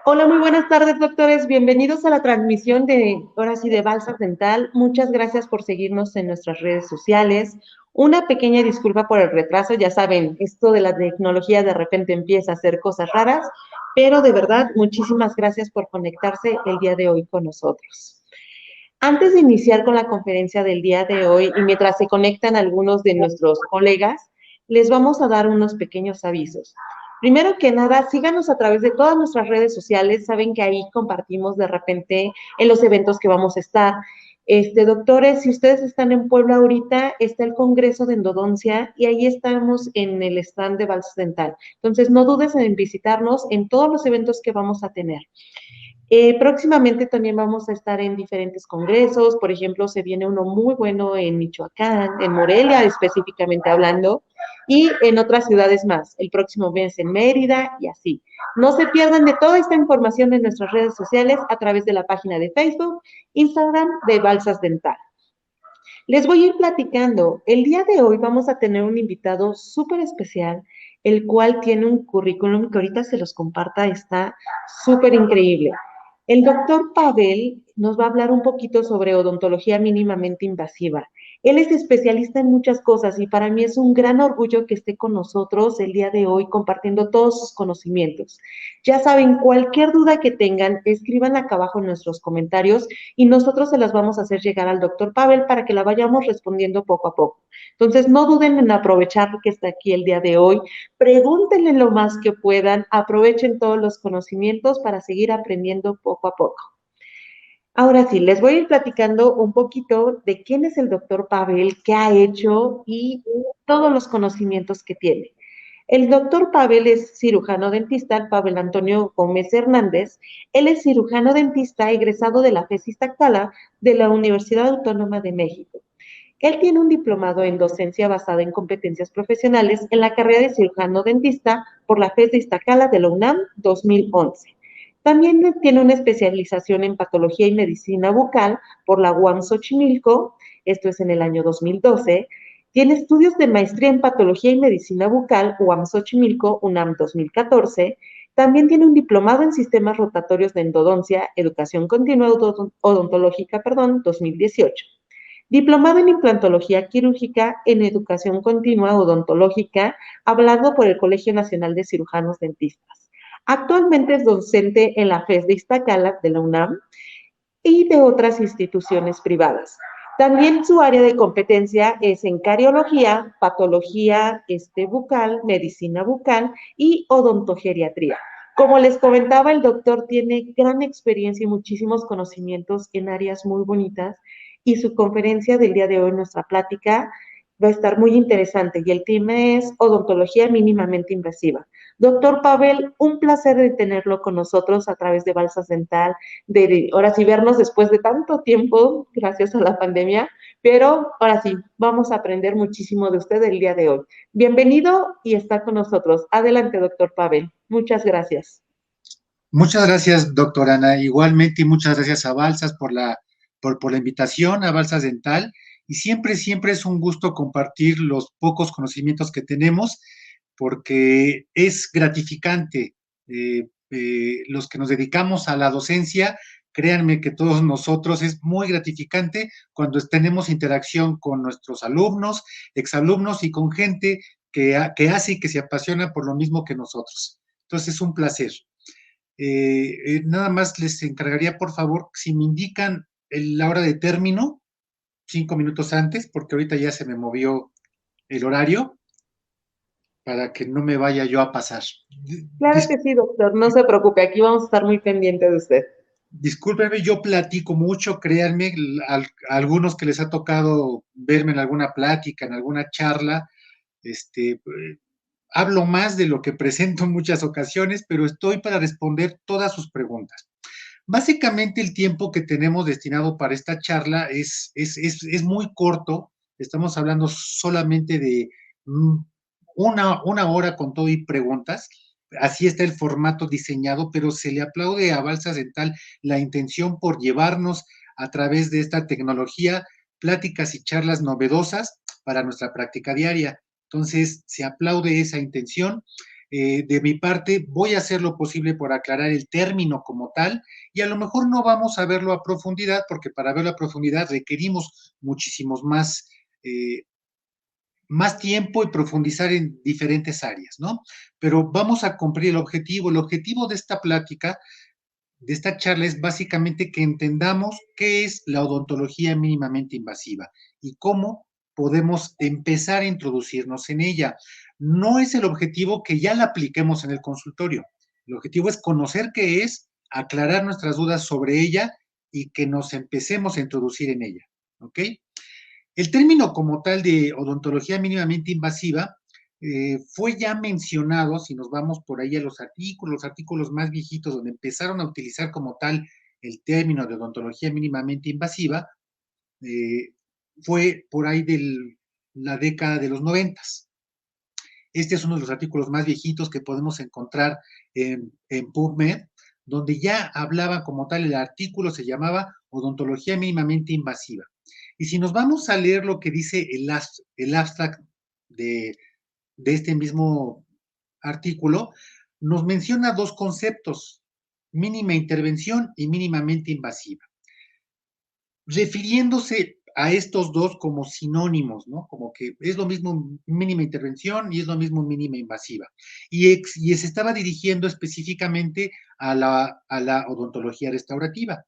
Hola, muy buenas tardes, doctores. Bienvenidos a la transmisión de, ahora sí, de Balsas Dental. Muchas gracias por seguirnos en nuestras redes sociales. Una pequeña disculpa por el retraso. Ya saben, esto de la tecnología de repente empieza a hacer cosas raras, pero de verdad, muchísimas gracias por conectarse el día de hoy con nosotros. Antes de iniciar con la conferencia del día de hoy y mientras se conectan algunos de nuestros colegas, les vamos a dar unos pequeños avisos. Primero que nada, síganos a través de todas nuestras redes sociales. Saben que ahí compartimos de repente en los eventos que vamos a estar. Doctores, si ustedes están en Puebla ahorita, está el Congreso de Endodoncia y ahí estamos en el stand de Balsas Dental. Entonces, no dudes en visitarnos en todos los eventos que vamos a tener. Próximamente también vamos a estar en diferentes congresos, por ejemplo, se viene uno muy bueno en Michoacán, en Morelia específicamente hablando, y en otras ciudades más. El próximo mes en Mérida y así. No se pierdan de toda esta información en nuestras redes sociales a través de la página de Facebook, Instagram de Balsas Dental. Les voy a ir platicando. El día de hoy vamos a tener un invitado súper especial, el cual tiene un currículum que ahorita se los comparta, está súper increíble. El doctor Pavel nos va a hablar un poquito sobre odontología mínimamente invasiva. Él es especialista en muchas cosas y para mí es un gran orgullo que esté con nosotros el día de hoy compartiendo todos sus conocimientos. Ya saben, cualquier duda que tengan, escriban acá abajo en nuestros comentarios y nosotros se las vamos a hacer llegar al doctor Pavel para que la vayamos respondiendo poco a poco. Entonces, no duden en aprovechar que está aquí el día de hoy, pregúntenle lo más que puedan, aprovechen todos los conocimientos para seguir aprendiendo poco a poco. Ahora sí, les voy a ir platicando un poquito de quién es el doctor Pavel, qué ha hecho y todos los conocimientos que tiene. El doctor Pavel es cirujano dentista, Pavel Antonio Gómez Hernández. Él es cirujano dentista egresado de la FES Iztacala de la Universidad Autónoma de México. Él tiene un diplomado en docencia basada en competencias profesionales en la carrera de cirujano dentista por la FES de Iztacala de la UNAM 2011. También tiene una especialización en patología y medicina bucal por la UAM Xochimilco, esto es en el año 2012. Tiene estudios de maestría en patología y medicina bucal, UAM Xochimilco, UNAM 2014. También tiene un diplomado en sistemas rotatorios de endodoncia, educación continua odontológica, 2018. Diplomado en implantología quirúrgica en educación continua odontológica, hablado por el Colegio Nacional de Cirujanos Dentistas. Actualmente es docente en la FES de Iztacala de la UNAM y de otras instituciones privadas. También su área de competencia es en cariología, patología bucal, medicina bucal y odontogeriatría. Como les comentaba, el doctor tiene gran experiencia y muchísimos conocimientos en áreas muy bonitas y su conferencia del día de hoy, nuestra plática, va a estar muy interesante y el tema es odontología mínimamente invasiva. Doctor Pavel, un placer de tenerlo con nosotros a través de Balsas Dental, de ahora sí vernos después de tanto tiempo, gracias a la pandemia, pero ahora sí, vamos a aprender muchísimo de usted el día de hoy. Bienvenido y está con nosotros. Adelante, doctor Pavel. Muchas gracias. Muchas gracias, doctora Ana. Igualmente, y muchas gracias a Balsas por la invitación a Balsas Dental. Y siempre es un gusto compartir los pocos conocimientos que tenemos, porque es gratificante. Los que nos dedicamos a la docencia, créanme que todos nosotros es muy gratificante cuando tenemos interacción con nuestros alumnos, exalumnos y con gente que hace y que se apasiona por lo mismo que nosotros. Entonces, es un placer. Nada más les encargaría, por favor, si me indican la hora de término, 5 minutos antes, porque ahorita ya se me movió el horario, para que no me vaya yo a pasar. Claro que sí, doctor. No se preocupe. Aquí vamos a estar muy pendiente de usted. Discúlpenme, yo platico mucho, créanme, a algunos que les ha tocado verme en alguna plática, en alguna charla, hablo más de lo que presento en muchas ocasiones, pero estoy para responder todas sus preguntas. Básicamente el tiempo que tenemos destinado para esta charla es muy corto, estamos hablando solamente de una hora con todo y preguntas, así está el formato diseñado, pero se le aplaude a Balsas Dental la intención por llevarnos a través de esta tecnología pláticas y charlas novedosas para nuestra práctica diaria. Entonces, se aplaude esa intención. De mi parte, voy a hacer lo posible por aclarar el término como tal, y a lo mejor no vamos a verlo a profundidad, porque para verlo a profundidad requerimos muchísimos más tiempo y profundizar en diferentes áreas, ¿no? Pero vamos a cumplir el objetivo. El objetivo de esta plática, de esta charla, es básicamente que entendamos qué es la odontología mínimamente invasiva y cómo podemos empezar a introducirnos en ella. No es el objetivo que ya la apliquemos en el consultorio. El objetivo es conocer qué es, aclarar nuestras dudas sobre ella y que nos empecemos a introducir en ella, ¿ok? El término como tal de odontología mínimamente invasiva fue ya mencionado, si nos vamos por ahí a los artículos más viejitos donde empezaron a utilizar como tal el término de odontología mínimamente invasiva, eh, fue por ahí de la década de los 90. Este es uno de los artículos más viejitos que podemos encontrar en PubMed, donde ya hablaba como tal, el artículo se llamaba odontología mínimamente invasiva. Y si nos vamos a leer lo que dice el abstract de este mismo artículo, nos menciona dos conceptos: mínima intervención y mínimamente invasiva, refiriéndose a estos dos como sinónimos, ¿no? Como que es lo mismo mínima intervención y es lo mismo mínima invasiva. Y se estaba dirigiendo específicamente a la odontología restaurativa.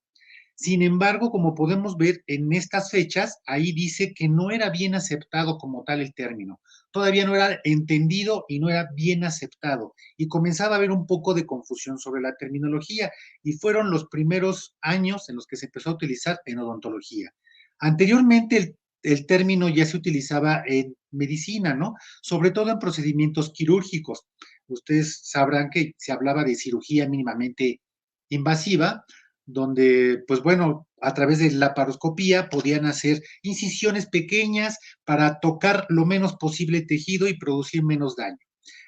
Sin embargo, como podemos ver en estas fechas, ahí dice que no era bien aceptado como tal el término. Todavía no era entendido y no era bien aceptado. Y comenzaba a haber un poco de confusión sobre la terminología. Y fueron los primeros años en los que se empezó a utilizar en odontología. Anteriormente el término ya se utilizaba en medicina, ¿no? Sobre todo en procedimientos quirúrgicos. Ustedes sabrán que se hablaba de cirugía mínimamente invasiva, donde, pues bueno, a través de la laparoscopía podían hacer incisiones pequeñas para tocar lo menos posible tejido y producir menos daño.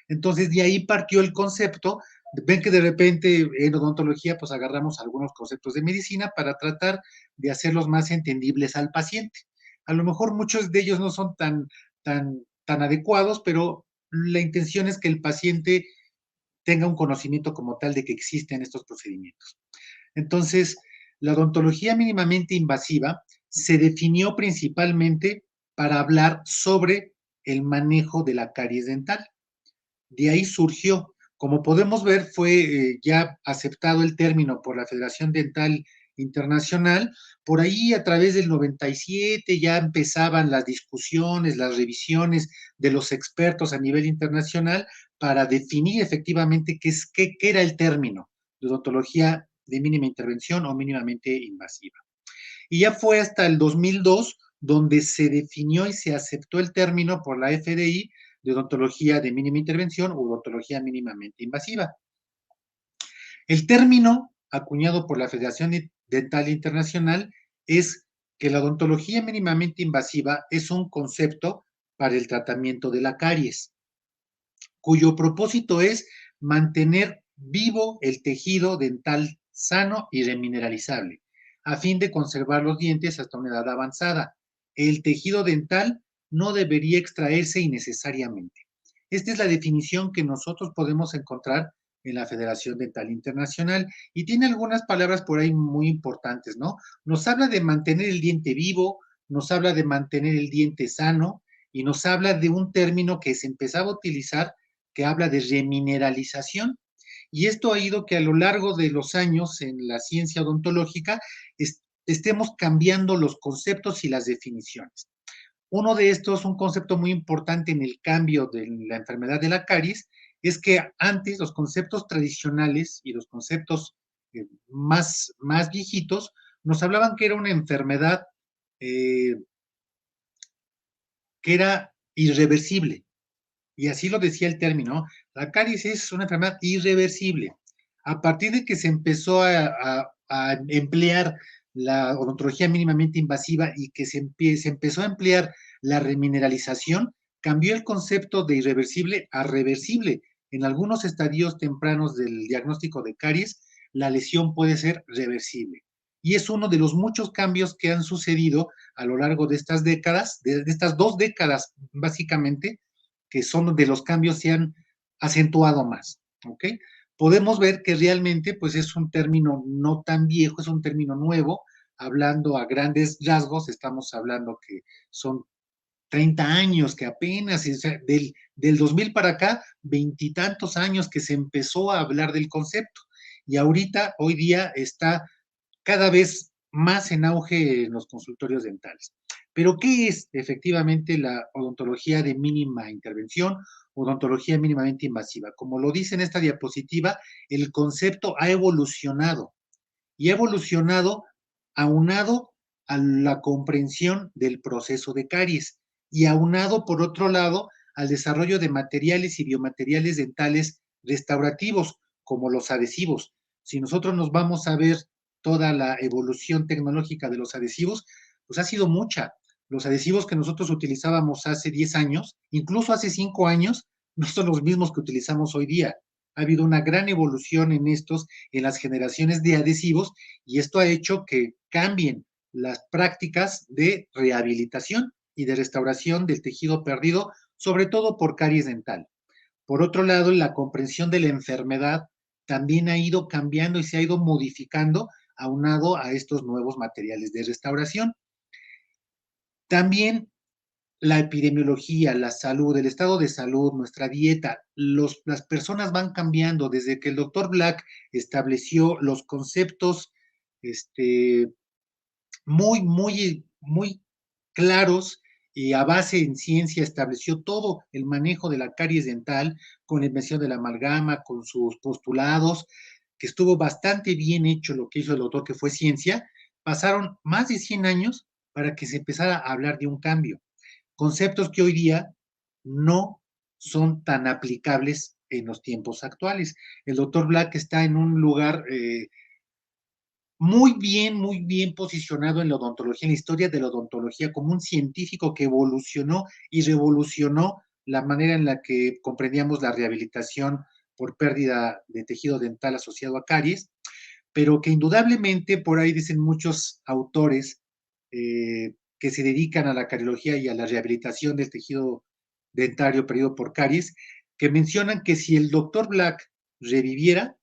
Entonces, de ahí partió el concepto. Ven que de repente en odontología, pues agarramos algunos conceptos de medicina para tratar de hacerlos más entendibles al paciente. A lo mejor muchos de ellos no son tan adecuados, pero la intención es que el paciente tenga un conocimiento como tal de que existen estos procedimientos. Entonces, la odontología mínimamente invasiva se definió principalmente para hablar sobre el manejo de la caries dental. De ahí surgió. Como podemos ver, fue ya aceptado el término por la Federación Dental Internacional. Por ahí, a través del 97, ya empezaban las discusiones, las revisiones de los expertos a nivel internacional para definir efectivamente qué era el término de odontología de mínima intervención o mínimamente invasiva. Y ya fue hasta el 2002 donde se definió y se aceptó el término por la FDI de odontología de mínima intervención o odontología mínimamente invasiva. El término acuñado por la Federación Dental Internacional es que la odontología mínimamente invasiva es un concepto para el tratamiento de la caries, cuyo propósito es mantener vivo el tejido dental sano y remineralizable, a fin de conservar los dientes hasta una edad avanzada. El tejido dental no debería extraerse innecesariamente. Esta es la definición que nosotros podemos encontrar en la Federación Dental Internacional y tiene algunas palabras por ahí muy importantes, ¿no? Nos habla de mantener el diente vivo, nos habla de mantener el diente sano y nos habla de un término que se empezaba a utilizar que habla de remineralización. Y esto ha ido que a lo largo de los años en la ciencia odontológica estemos cambiando los conceptos y las definiciones. Uno de estos, un concepto muy importante en el cambio de la enfermedad de la caries, es que antes los conceptos tradicionales y los conceptos más viejitos nos hablaban que era una enfermedad que era irreversible. Y así lo decía el término. La caries es una enfermedad irreversible. A partir de que se empezó a emplear la odontología mínimamente invasiva y que se empezó a emplear la remineralización, cambió el concepto de irreversible a reversible. En algunos estadios tempranos del diagnóstico de caries, la lesión puede ser reversible. Y es uno de los muchos cambios que han sucedido a lo largo de estas décadas, de estas 2 décadas básicamente, que son de los cambios se han acentuado más, ¿ok? Podemos ver que realmente pues es un término no tan viejo, es un término nuevo, hablando a grandes rasgos, estamos hablando que son 30 años, que apenas, o sea, del 2000 para acá, veintitantos años que se empezó a hablar del concepto. Y ahorita, hoy día, está cada vez más en auge en los consultorios dentales. Pero, ¿qué es efectivamente la odontología de mínima intervención, odontología mínimamente invasiva? Como lo dice en esta diapositiva, el concepto ha evolucionado y ha evolucionado aunado a la comprensión del proceso de caries y aunado, por otro lado, al desarrollo de materiales y biomateriales dentales restaurativos, como los adhesivos. Si nosotros nos vamos a ver toda la evolución tecnológica de los adhesivos, pues ha sido mucha. Los adhesivos que nosotros utilizábamos hace 10 años, incluso hace 5 años, no son los mismos que utilizamos hoy día. Ha habido una gran evolución en estos, en las generaciones de adhesivos, y esto ha hecho que cambien las prácticas de rehabilitación y de restauración del tejido perdido, sobre todo por caries dental. Por otro lado, la comprensión de la enfermedad también ha ido cambiando y se ha ido modificando aunado a estos nuevos materiales de restauración. También la epidemiología, la salud, el estado de salud, nuestra dieta, las personas van cambiando desde que el doctor Black estableció los conceptos este, muy claros y a base en ciencia estableció todo el manejo de la caries dental con la invención de la amalgama, con sus postulados, que estuvo bastante bien hecho lo que hizo el doctor, que fue ciencia. Pasaron más de 100 años para que se empezara a hablar de un cambio. Conceptos que hoy día no son tan aplicables en los tiempos actuales. El doctor Black está en un lugar muy bien posicionado en la odontología, en la historia de la odontología, como un científico que evolucionó y revolucionó la manera en la que comprendíamos la rehabilitación por pérdida de tejido dental asociado a caries, pero que indudablemente por ahí dicen muchos autores que se dedican a la cariología y a la rehabilitación del tejido dentario perdido por caries, que mencionan que si el doctor Black reviviera,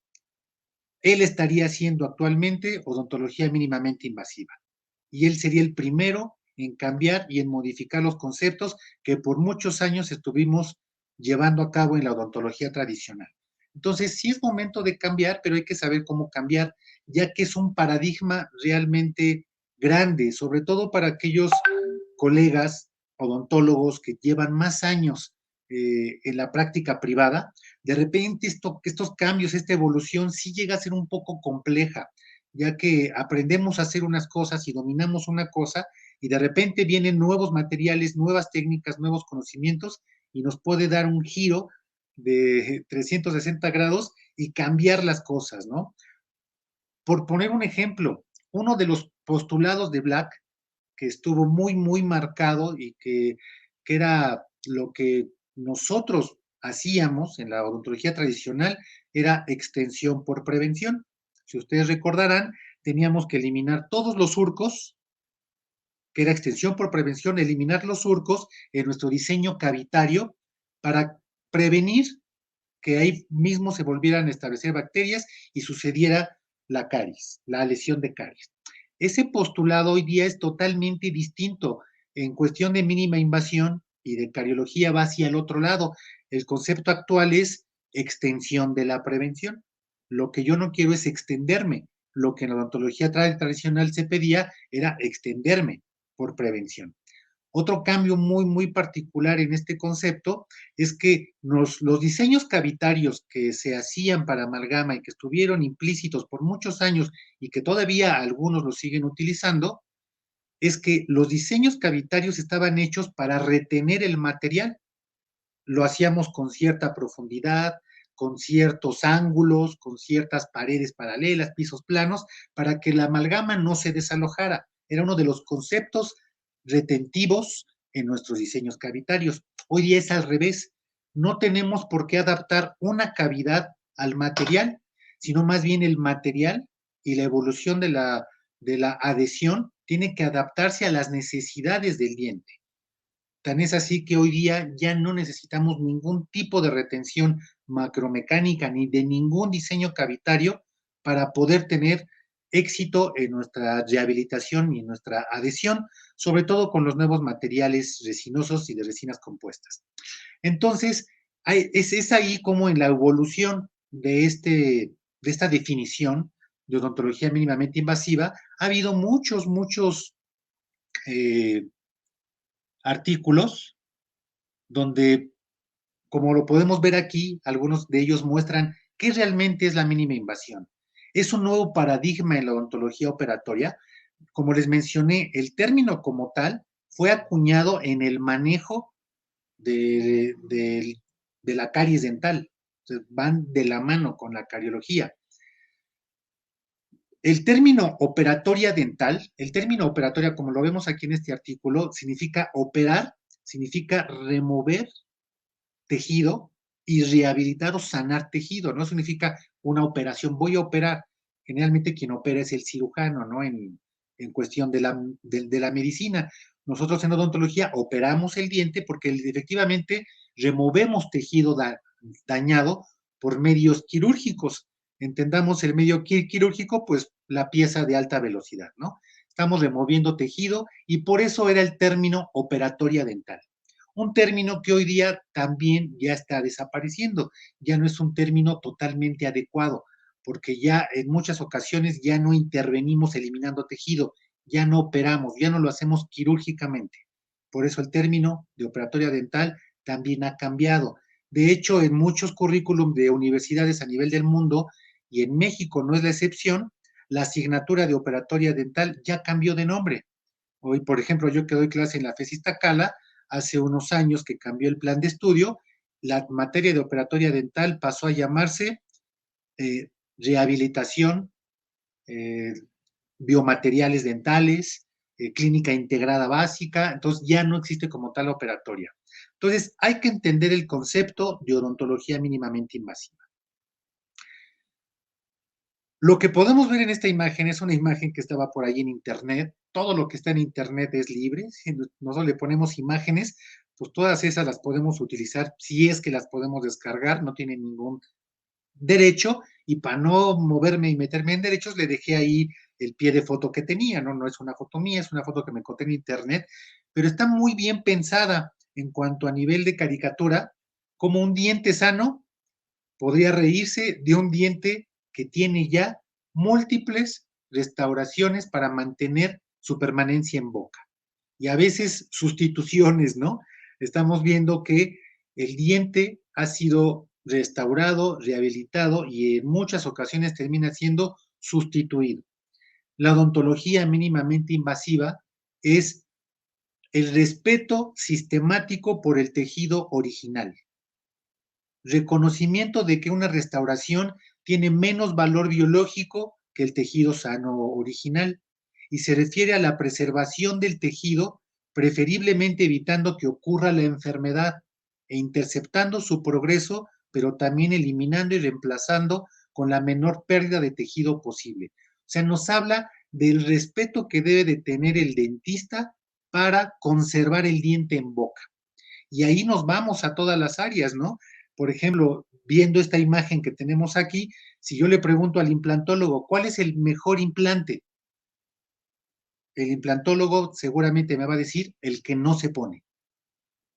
él estaría haciendo actualmente odontología mínimamente invasiva. Y él sería el primero en cambiar y en modificar los conceptos que por muchos años estuvimos llevando a cabo en la odontología tradicional. Entonces, sí es momento de cambiar, pero hay que saber cómo cambiar, ya que es un paradigma realmente grande, sobre todo para aquellos colegas odontólogos que llevan más años en la práctica privada. De repente estos cambios, esta evolución sí llega a ser un poco compleja, ya que aprendemos a hacer unas cosas y dominamos una cosa y de repente vienen nuevos materiales, nuevas técnicas, nuevos conocimientos y nos puede dar un giro de 360 grados y cambiar las cosas, ¿no? Por poner un ejemplo, uno de los postulados de Black que estuvo muy marcado y que era lo que nosotros hacíamos en la odontología tradicional, era extensión por prevención. Si ustedes recordarán, teníamos que eliminar todos los surcos, que era extensión por prevención, eliminar los surcos en nuestro diseño cavitario para prevenir que ahí mismo se volvieran a establecer bacterias y sucediera la caries, la lesión de caries. Ese postulado hoy día es totalmente distinto. En cuestión de mínima invasión y de cariología va hacia el otro lado. El concepto actual es extensión de la prevención. Lo que yo no quiero es extenderme. Lo que en la odontología tradicional se pedía era extenderme por prevención. Otro cambio muy particular en este concepto es que los diseños cavitarios que se hacían para amalgama y que estuvieron implícitos por muchos años y que todavía algunos lo siguen utilizando, es que los diseños cavitarios estaban hechos para retener el material. Lo hacíamos con cierta profundidad, con ciertos ángulos, con ciertas paredes paralelas, pisos planos, para que la amalgama no se desalojara. Era uno de los conceptos retentivos en nuestros diseños cavitarios. Hoy día es al revés. No tenemos por qué adaptar una cavidad al material, sino más bien el material y la evolución de la adhesión tiene que adaptarse a las necesidades del diente. Tan es así que hoy día ya no necesitamos ningún tipo de retención macromecánica ni de ningún diseño cavitario para poder tener éxito en nuestra rehabilitación y en nuestra adhesión, sobre todo con los nuevos materiales resinosos y de resinas compuestas. Entonces, es ahí como en la evolución de esta definición de odontología mínimamente invasiva, ha habido muchos artículos donde, como lo podemos ver aquí, algunos de ellos muestran qué realmente es la mínima invasión. Es un nuevo paradigma en la odontología operatoria. Como les mencioné, el término como tal fue acuñado en el manejo de la caries dental. Entonces, van de la mano con la cariología. El término operatoria dental, el término operatoria, como lo vemos aquí en este artículo, significa operar, significa remover tejido y rehabilitar o sanar tejido, no significa una operación, voy a operar. Generalmente quien opera es el cirujano, ¿no? En cuestión de la medicina. Nosotros en odontología operamos el diente porque efectivamente removemos tejido dañado por medios quirúrgicos. Entendamos el medio quirúrgico, pues la pieza de alta velocidad, ¿no? Estamos removiendo tejido y por eso era el término operatoria dental. Un término que hoy día también ya está desapareciendo, ya no es un término totalmente adecuado, porque ya en muchas ocasiones ya no intervenimos eliminando tejido, ya no operamos, ya no lo hacemos quirúrgicamente. Por eso el término de operatoria dental también ha cambiado. De hecho, en muchos currículum de universidades a nivel del mundo, y en México no es la excepción, la asignatura de operatoria dental ya cambió de nombre. Hoy, por ejemplo, yo que doy clase en la FES Iztacala, hace unos años que cambió el plan de estudio, la materia de operatoria dental pasó a llamarse rehabilitación, eh, biomateriales dentales, clínica integrada básica, entonces ya no existe como tal operatoria. Entonces, hay que entender el concepto de odontología mínimamente invasiva. Lo que podemos ver en esta imagen es una imagen que estaba por ahí en internet. Todo lo que está en internet es libre. Si nosotros le ponemos imágenes, pues todas esas las podemos utilizar si es que las podemos descargar, no tienen ningún derecho. Y para no moverme y meterme en derechos, le dejé ahí el pie de foto que tenía, ¿no? No es una foto mía, es una foto que me encontré en internet, pero está muy bien pensada en cuanto a nivel de caricatura, como un diente sano podría reírse de un diente que tiene ya múltiples restauraciones para mantener su permanencia en boca. Y a veces sustituciones, ¿no? Estamos viendo que el diente ha sido restaurado, rehabilitado y en muchas ocasiones termina siendo sustituido. La odontología mínimamente invasiva es el respeto sistemático por el tejido original, reconocimiento de que una restauración tiene menos valor biológico que el tejido sano original y se refiere a la preservación del tejido, preferiblemente evitando que ocurra la enfermedad e interceptando su progreso, pero también eliminando y reemplazando con la menor pérdida de tejido posible. O sea, nos habla del respeto que debe de tener el dentista para conservar el diente en boca. Y ahí nos vamos a todas las áreas, ¿no? Por ejemplo, viendo esta imagen que tenemos aquí, si yo le pregunto al implantólogo, ¿cuál es el mejor implante? El implantólogo seguramente me va a decir el que no se pone.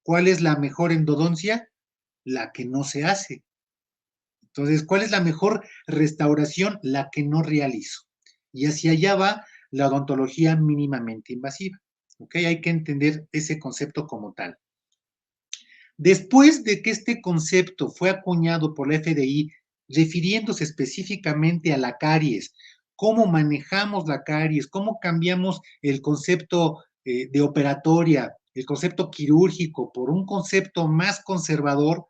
¿Cuál es la mejor endodoncia? La que no se hace. Entonces, ¿cuál es la mejor restauración? La que no realizo. Y hacia allá va la odontología mínimamente invasiva. ¿Ok? Hay que entender ese concepto como tal. Después de que este concepto fue acuñado por la FDI, refiriéndose específicamente a la caries, cómo manejamos la caries, cómo cambiamos el concepto de operatoria, el concepto quirúrgico por un concepto más conservador,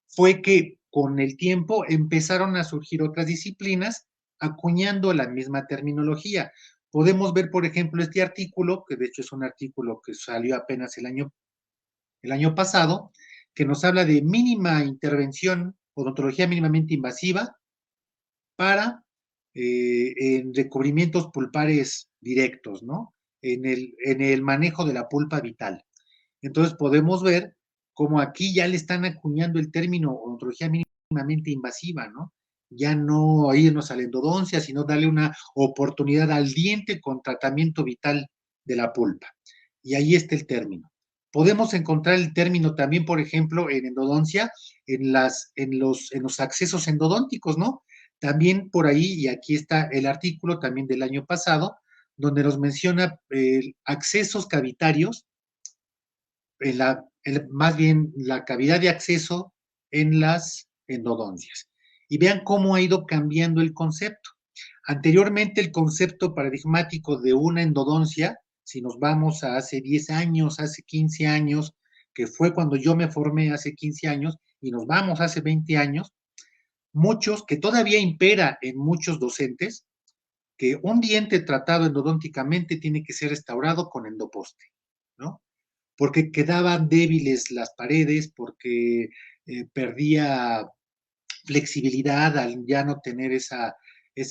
fue que con el tiempo empezaron a surgir otras disciplinas acuñando la misma terminología. Podemos ver, por ejemplo, este artículo, que de hecho es un artículo que salió apenas el año pasado, que nos habla de mínima intervención, odontología mínimamente invasiva para en recubrimientos pulpares directos, ¿no? En el manejo de la pulpa vital. Entonces podemos ver cómo aquí ya le están acuñando el término odontología mínima mínimamente invasiva, ¿no? Ya no irnos a la endodoncia, sino darle una oportunidad al diente con tratamiento vital de la pulpa. Y ahí está el término. Podemos encontrar el término también, por ejemplo, en endodoncia, en los accesos endodónticos, ¿no? También por ahí, y aquí está el artículo también del año pasado, donde nos menciona accesos cavitarios, más bien la cavidad de acceso en las endodoncias. Y vean cómo ha ido cambiando el concepto. Anteriormente el concepto paradigmático de una endodoncia, si nos vamos a hace 10 años, hace 15 años, que fue cuando yo me formé hace 15 años, y nos vamos hace 20 años, muchos, que todavía impera en muchos docentes, que un diente tratado endodónticamente tiene que ser restaurado con endoposte, ¿no? Porque quedaban débiles las paredes, porque perdía flexibilidad al ya no tener esa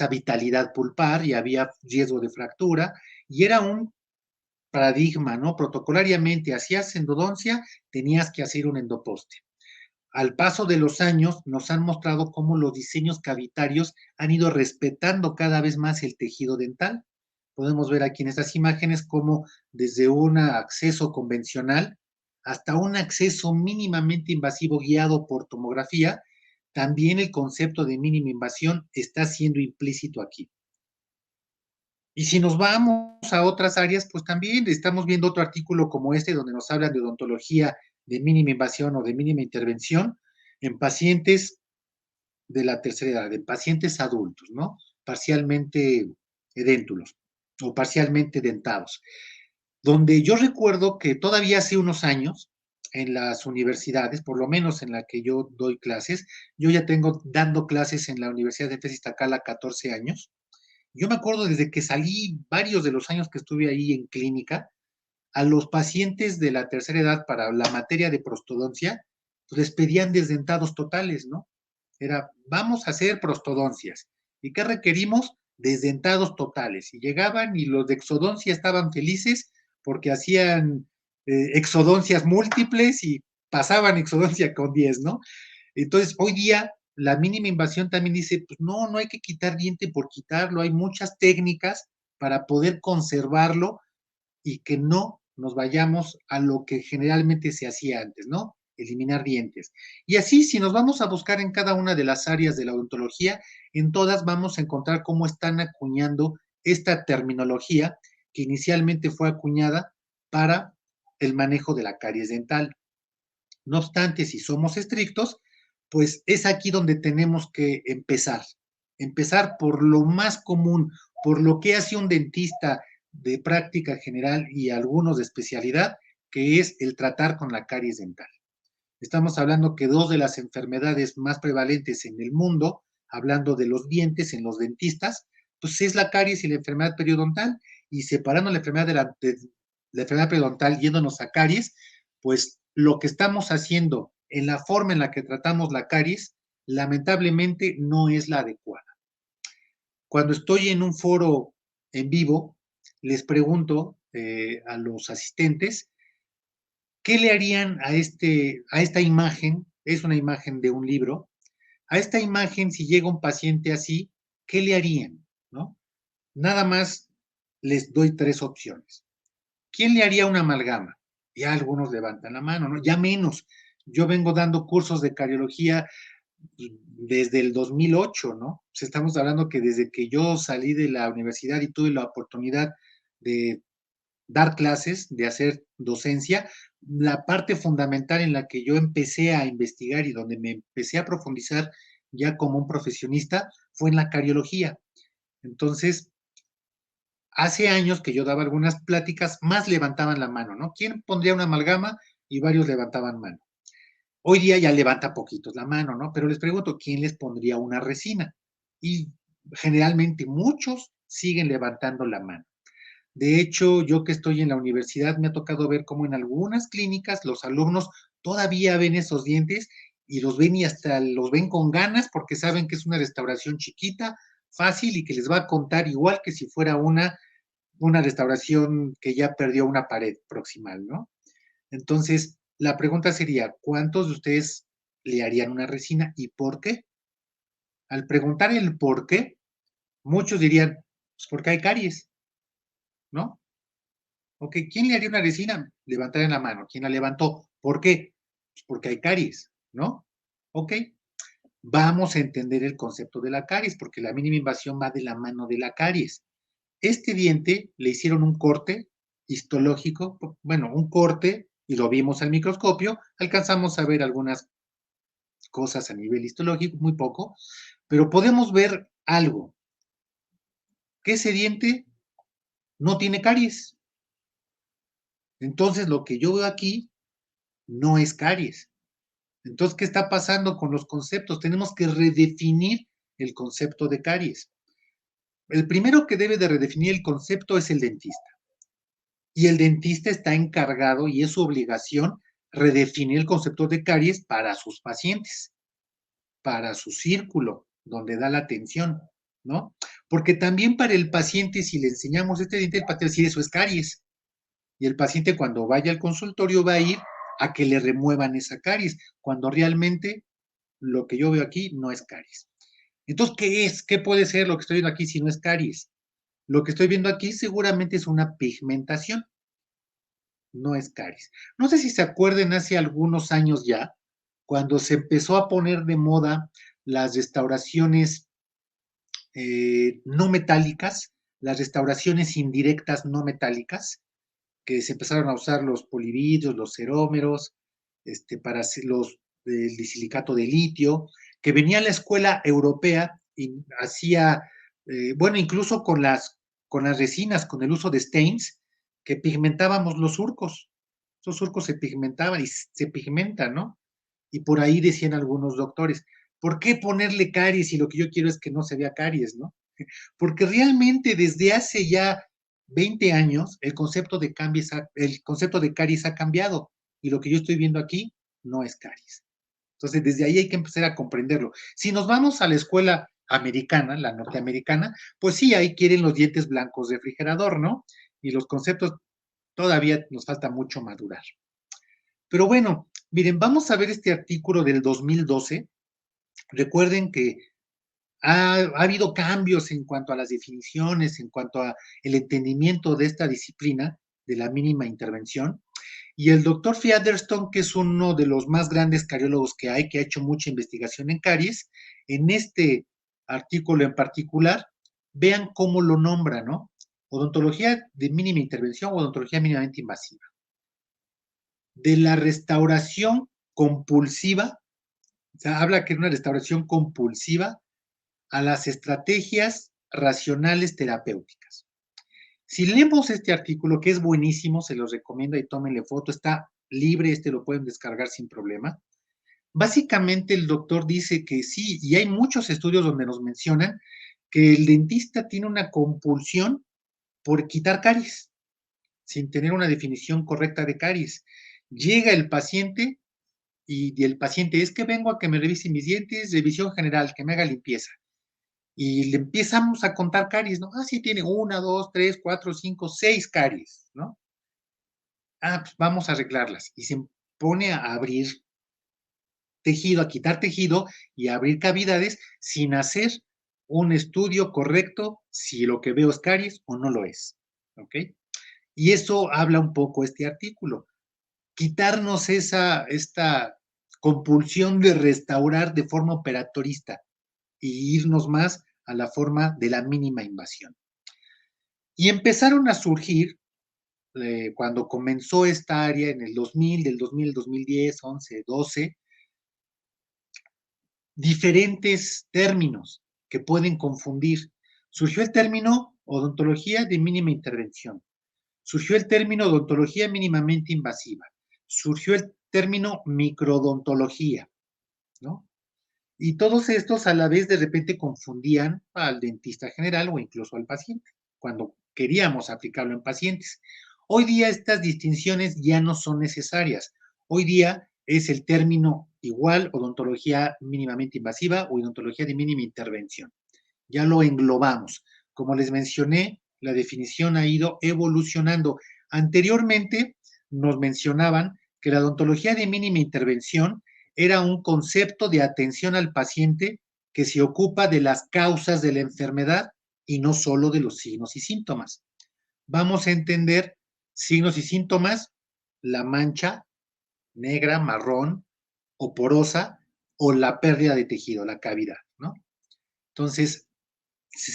vitalidad pulpar y había riesgo de fractura, y era un paradigma, ¿no? Protocolariamente, hacías endodoncia, tenías que hacer un endoposte. Al paso de los años, nos han mostrado cómo los diseños cavitarios han ido respetando cada vez más el tejido dental. Podemos ver aquí en estas imágenes cómo desde un acceso convencional hasta un acceso mínimamente invasivo guiado por tomografía, también el concepto de mínima invasión está siendo implícito aquí. Y si nos vamos a otras áreas, pues también estamos viendo otro artículo como este, donde nos hablan de odontología de mínima invasión o de mínima intervención en pacientes de la tercera edad, en pacientes adultos, ¿no? Parcialmente edéntulos o parcialmente dentados. Donde yo recuerdo que todavía hace unos años, en las universidades, por lo menos en la que yo doy clases, yo ya tengo dando clases en la Universidad de Iztacala 14 años. Yo me acuerdo desde que salí, varios de los años que estuve ahí en clínica, a los pacientes de la tercera edad para la materia de prostodoncia, pues les pedían desdentados totales, ¿no? Era, vamos a hacer prostodoncias. ¿Y qué requerimos? Desdentados totales. Y llegaban y los de exodoncia estaban felices porque hacían exodoncias múltiples y pasaban exodoncia con 10, ¿no? Entonces, hoy día la mínima invasión también dice, pues no, no hay que quitar diente por quitarlo, hay muchas técnicas para poder conservarlo y que no nos vayamos a lo que generalmente se hacía antes, ¿no? Eliminar dientes. Y así, si nos vamos a buscar en cada una de las áreas de la odontología, en todas vamos a encontrar cómo están acuñando esta terminología que inicialmente fue acuñada para el manejo de la caries dental. No obstante, si somos estrictos, pues es aquí donde tenemos que empezar. Empezar por lo más común, por lo que hace un dentista de práctica general y algunos de especialidad, que es el tratar con la caries dental. Estamos hablando que dos de las enfermedades más prevalentes en el mundo, hablando de los dientes en los dentistas, pues es la caries y la enfermedad periodontal. Y separando la enfermedad la enfermedad periodontal yéndonos a caries, pues lo que estamos haciendo en la forma en la que tratamos la caries, lamentablemente no es la adecuada. Cuando estoy en un foro en vivo, les pregunto a los asistentes, ¿qué le harían a esta imagen? Es una imagen de un libro. A esta imagen, si llega un paciente así, ¿qué le harían? ¿No? Nada más les doy tres opciones. ¿Quién le haría una amalgama? Ya algunos levantan la mano, ¿no? Ya menos. Yo vengo dando cursos de cariología desde el 2008, ¿no? Pues estamos hablando que desde que yo salí de la universidad y tuve la oportunidad de dar clases, de hacer docencia, la parte fundamental en la que yo empecé a investigar y donde me empecé a profundizar ya como un profesionista fue en la cariología. Entonces, hace años que yo daba algunas pláticas, más levantaban la mano, ¿no? ¿Quién pondría una amalgama? Y varios levantaban mano. Hoy día ya levanta poquitos la mano, ¿no? Pero les pregunto, ¿quién les pondría una resina? Y generalmente muchos siguen levantando la mano. De hecho, yo que estoy en la universidad, me ha tocado ver cómo en algunas clínicas los alumnos todavía ven esos dientes y los ven y hasta los ven con ganas porque saben que es una restauración chiquita, fácil y que les va a contar igual que si fuera una restauración que ya perdió una pared proximal, ¿no? Entonces, la pregunta sería, ¿cuántos de ustedes le harían una resina. ¿Y por qué? Al preguntar el por qué, muchos dirían, pues porque hay caries, ¿no? Ok, ¿quién le haría una resina? Levantar en la mano. ¿Quién la levantó? ¿Por qué? Pues porque hay caries, ¿no? Ok, vamos a entender el concepto de la caries, porque la mínima invasión va de la mano de la caries. Este diente le hicieron un corte histológico, bueno, un corte, y lo vimos al microscopio, alcanzamos a ver algunas cosas a nivel histológico, muy poco, pero podemos ver algo, que ese diente no tiene caries. Entonces, lo que yo veo aquí no es caries. Entonces, ¿qué está pasando con los conceptos? Tenemos que redefinir el concepto de caries. El primero que debe de redefinir el concepto es el dentista. Y el dentista está encargado y es su obligación redefinir el concepto de caries para sus pacientes, para su círculo, donde da la atención, ¿no? Porque también para el paciente, si le enseñamos este diente, el paciente va a decir eso es caries. Y el paciente cuando vaya al consultorio va a ir a que le remuevan esa caries, cuando realmente lo que yo veo aquí no es caries. Entonces, ¿qué es? ¿Qué puede ser lo que estoy viendo aquí si no es caries? Lo que estoy viendo aquí seguramente es una pigmentación, no es caries. No sé si se acuerden hace algunos años ya, cuando se empezó a poner de moda las restauraciones no metálicas, las restauraciones indirectas no metálicas, que se empezaron a usar los polividrios, los cerómeros, para hacer los del silicato de litio, que venía a la escuela europea y hacía, bueno, incluso con las resinas, con el uso de stains, que pigmentábamos los surcos. Esos surcos se pigmentaban y se pigmentan, ¿no? Y por ahí decían algunos doctores, ¿por qué ponerle caries si lo que yo quiero es que no se vea caries, ¿no? Porque realmente desde hace ya 20 años el concepto de caries ha cambiado y lo que yo estoy viendo aquí no es caries. Entonces, desde ahí hay que empezar a comprenderlo. Si nos vamos a la escuela americana, la norteamericana, pues sí, ahí quieren los dientes blancos de refrigerador, ¿no? Y los conceptos todavía nos falta mucho madurar. Pero bueno, miren, vamos a ver este artículo del 2012. Recuerden que ha habido cambios en cuanto a las definiciones, en cuanto a el entendimiento de esta disciplina de la mínima intervención. Y el doctor Featherstone, que es uno de los más grandes cariólogos que hay, que ha hecho mucha investigación en caries, en este artículo en particular, vean cómo lo nombra, ¿no? Odontología de mínima intervención o odontología mínimamente invasiva. De la restauración compulsiva, o sea, habla que es una restauración compulsiva a las estrategias racionales terapéuticas. Si leemos este artículo, que es buenísimo, se los recomiendo y tómenle foto, está libre, lo pueden descargar sin problema. Básicamente el doctor dice que sí, y hay muchos estudios donde nos mencionan que el dentista tiene una compulsión por quitar caries, sin tener una definición correcta de caries. Llega el paciente y el paciente es que vengo a que me revise mis dientes, revisión general, que me haga limpieza. Y le empezamos a contar caries, ¿no? Ah, sí, tiene 1, 2, 3, 4, 5, 6 caries, ¿no? Ah, pues vamos a arreglarlas. Y se pone a abrir tejido, a quitar tejido y a abrir cavidades sin hacer un estudio correcto si lo que veo es caries o no lo es, ¿ok? Y eso habla un poco este artículo. Quitarnos esta compulsión de restaurar de forma operatorista y irnos más a la forma de la mínima invasión. Y empezaron a surgir, cuando comenzó esta área en el 2000, del 2000, 2010, 11, 12, diferentes términos que pueden confundir. Surgió el término odontología de mínima intervención. Surgió el término odontología mínimamente invasiva. Surgió el término microdontología, ¿no? Y todos estos a la vez de repente confundían al dentista general o incluso al paciente, cuando queríamos aplicarlo en pacientes. Hoy día estas distinciones ya no son necesarias. Hoy día es el término igual odontología mínimamente invasiva o odontología de mínima intervención. Ya lo englobamos. Como les mencioné, la definición ha ido evolucionando. Anteriormente nos mencionaban que la odontología de mínima intervención era un concepto de atención al paciente que se ocupa de las causas de la enfermedad y no solo de los signos y síntomas. Vamos a entender signos y síntomas, la mancha negra, marrón o porosa, o la pérdida de tejido, la cavidad, ¿no? Entonces,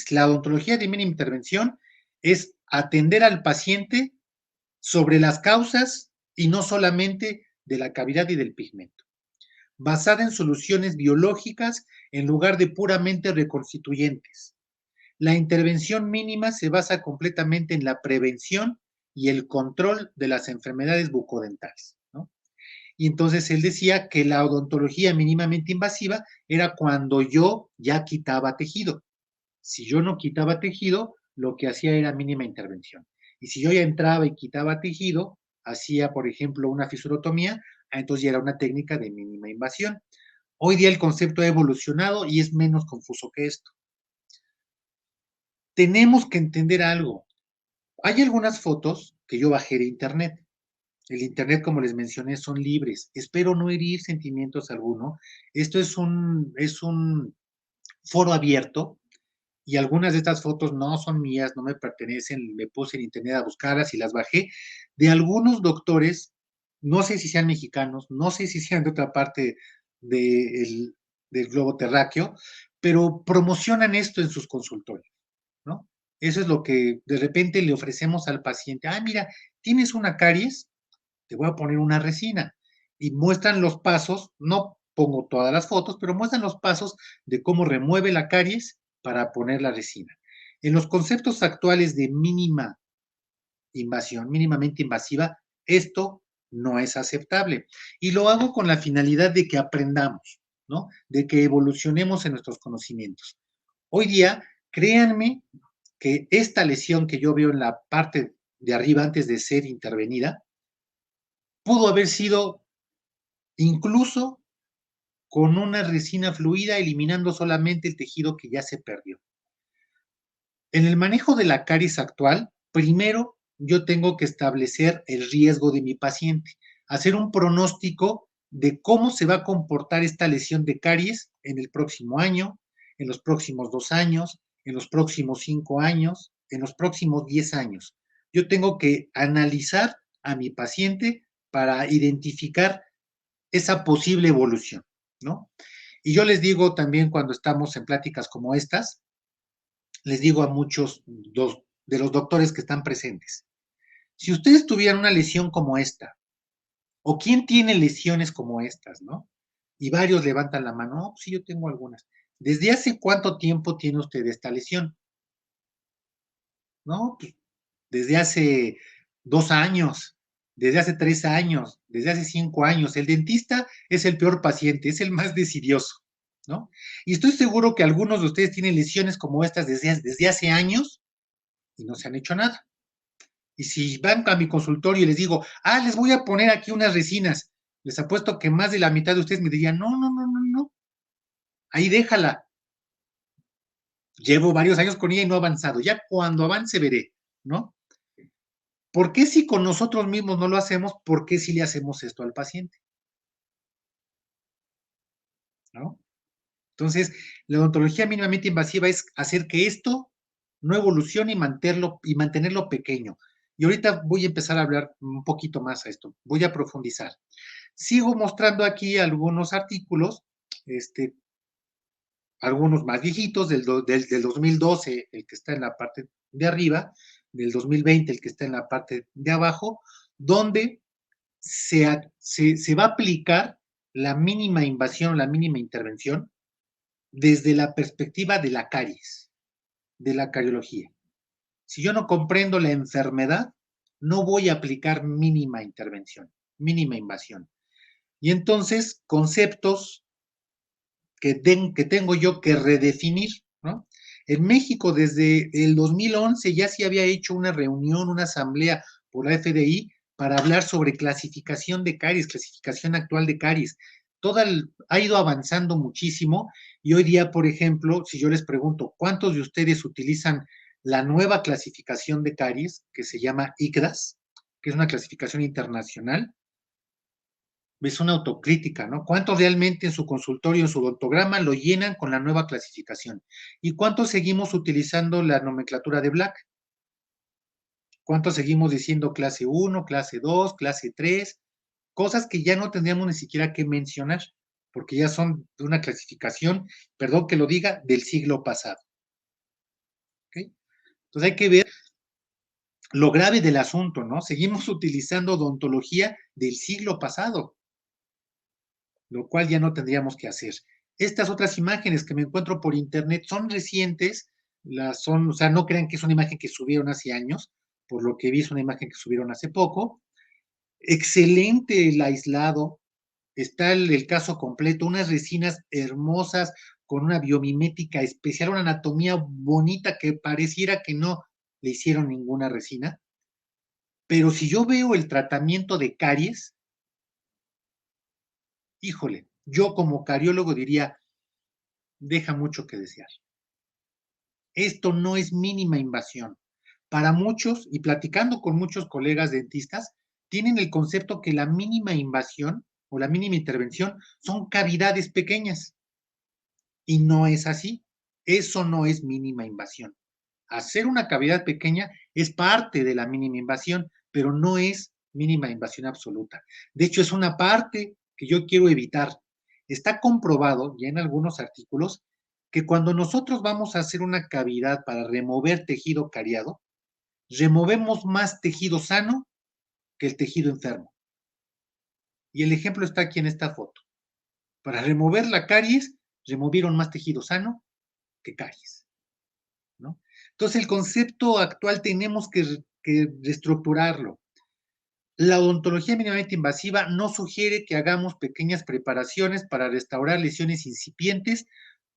la odontología de mínima intervención es atender al paciente sobre las causas y no solamente de la cavidad y del pigmento, basada en soluciones biológicas en lugar de puramente reconstituyentes. La intervención mínima se basa completamente en la prevención y el control de las enfermedades bucodentales, ¿no? Y entonces él decía que la odontología mínimamente invasiva era cuando yo ya quitaba tejido. Si yo no quitaba tejido, lo que hacía era mínima intervención. Y si yo ya entraba y quitaba tejido, hacía, por ejemplo, una fisurotomía, entonces ya era una técnica de mínima invasión. Hoy día el concepto ha evolucionado y es menos confuso que esto. Tenemos que entender algo. Hay algunas fotos que yo bajé de internet. El internet, como les mencioné, son libres. Espero no herir sentimientos alguno. Esto es un foro abierto y algunas de estas fotos no son mías, no me pertenecen. Me puse en internet a buscarlas y las bajé de algunos doctores, no sé si sean mexicanos, no sé si sean de otra parte del globo terráqueo, pero promocionan esto en sus consultorios, ¿no? Eso es lo que de repente le ofrecemos al paciente. Ah, mira, tienes una caries, te voy a poner una resina. Y muestran los pasos, no pongo todas las fotos, pero muestran los pasos de cómo remueve la caries para poner la resina. En los conceptos actuales de mínima invasión, mínimamente invasiva, esto no es aceptable. Y lo hago con la finalidad de que aprendamos, ¿no? De que evolucionemos en nuestros conocimientos. Hoy día, créanme que esta lesión que yo veo en la parte de arriba antes de ser intervenida, pudo haber sido incluso con una resina fluida, eliminando solamente el tejido que ya se perdió. En el manejo de la caries actual, primero yo tengo que establecer el riesgo de mi paciente, hacer un pronóstico de cómo se va a comportar esta lesión de caries en el próximo año, en los próximos 2 años, en los próximos 5 años, en los próximos 10 años. Yo tengo que analizar a mi paciente para identificar esa posible evolución, ¿no? Y yo les digo también cuando estamos en pláticas como estas, les digo a muchos de los doctores que están presentes, si ustedes tuvieran una lesión como esta, o quién tiene lesiones como estas, ¿no? Y varios levantan la mano, oh, sí, yo tengo algunas. ¿Desde hace cuánto tiempo tiene usted esta lesión? No, pues desde hace 2 años, desde hace 3 años, desde hace 5 años. El dentista es el peor paciente, es el más decidioso, ¿no? Y estoy seguro que algunos de ustedes tienen lesiones como estas desde hace años y no se han hecho nada. Y si van a mi consultorio y les digo, les voy a poner aquí unas resinas, les apuesto que más de la mitad de ustedes me dirían, no, no, no, no, no, ahí déjala. Llevo varios años con ella y no he avanzado. Ya cuando avance veré, ¿no? ¿Por qué si con nosotros mismos no lo hacemos? ¿Por qué si le hacemos esto al paciente? ¿No? Entonces, la odontología mínimamente invasiva es hacer que esto no evolucione y mantenerlo pequeño. Y ahorita voy a empezar a hablar un poquito más a esto, voy a profundizar. Sigo mostrando aquí algunos artículos, algunos más viejitos, del 2012, el que está en la parte de arriba, del 2020, el que está en la parte de abajo, donde se va a aplicar la mínima invasión, la mínima intervención, desde la perspectiva de la caries, de la cariología. Si yo no comprendo la enfermedad, no voy a aplicar mínima intervención, mínima invasión. Y entonces, conceptos que tengo yo que redefinir, ¿no? En México, desde el 2011, ya se había hecho una reunión, una asamblea por la FDI para hablar sobre clasificación de caries, clasificación actual de caries. Ha ido avanzando muchísimo y hoy día, por ejemplo, si yo les pregunto, ¿cuántos de ustedes utilizan la nueva clasificación de caries que se llama ICDAS, que es una clasificación internacional? Es una autocrítica, ¿no? ¿Cuántos realmente en su consultorio, en su odontograma, lo llenan con la nueva clasificación? ¿Y cuántos seguimos utilizando la nomenclatura de Black? ¿Cuántos seguimos diciendo clase 1, clase 2, clase 3? Cosas que ya no tendríamos ni siquiera que mencionar, porque ya son de una clasificación, perdón que lo diga, del siglo pasado. ¿Okay? Entonces hay que ver lo grave del asunto, ¿no? Seguimos utilizando odontología del siglo pasado, lo cual ya no tendríamos que hacer. Estas otras imágenes que me encuentro por internet son recientes, o sea, no crean que es una imagen que subieron hace años, por lo que vi es una imagen que subieron hace poco. Excelente el aislado, está el caso completo, unas resinas hermosas con una biomimética especial, una anatomía bonita que pareciera que no le hicieron ninguna resina. Pero si yo veo el tratamiento de caries, híjole, yo como cariólogo diría, deja mucho que desear. Esto no es mínima invasión. Para muchos, y platicando con muchos colegas dentistas, tienen el concepto que la mínima invasión o la mínima intervención son cavidades pequeñas. Y no es así. Eso no es mínima invasión. Hacer una cavidad pequeña es parte de la mínima invasión, pero no es mínima invasión absoluta. De hecho, es una parte que yo quiero evitar. Está comprobado ya en algunos artículos que cuando nosotros vamos a hacer una cavidad para remover tejido cariado, removemos más tejido sano que el tejido enfermo. Y el ejemplo está aquí en esta foto. Para remover la caries, removieron más tejido sano que caries, ¿no? Entonces, el concepto actual tenemos que reestructurarlo. La odontología mínimamente invasiva no sugiere que hagamos pequeñas preparaciones para restaurar lesiones incipientes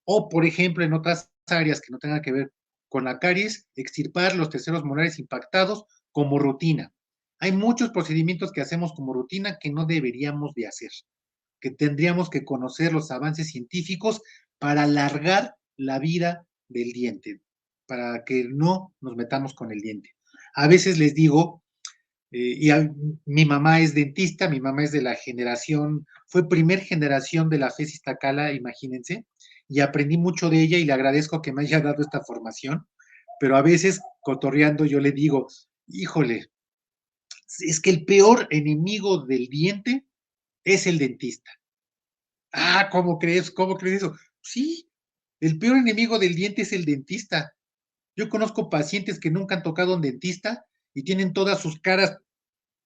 o, por ejemplo, en otras áreas que no tengan que ver con la caries, extirpar los terceros molares impactados como rutina. Hay muchos procedimientos que hacemos como rutina que no deberíamos de hacer, que tendríamos que conocer los avances científicos para alargar la vida del diente, para que no nos metamos con el diente. A veces les digo, mi mamá es dentista, mi mamá es de la generación, fue primer generación de la FES Iztacala, imagínense, y aprendí mucho de ella y le agradezco que me haya dado esta formación, pero a veces cotorreando yo le digo, híjole, es que el peor enemigo del diente es el dentista. Ah, ¿cómo crees? ¿Cómo crees eso? Sí, el peor enemigo del diente es el dentista. Yo conozco pacientes que nunca han tocado a un dentista y tienen todas sus caras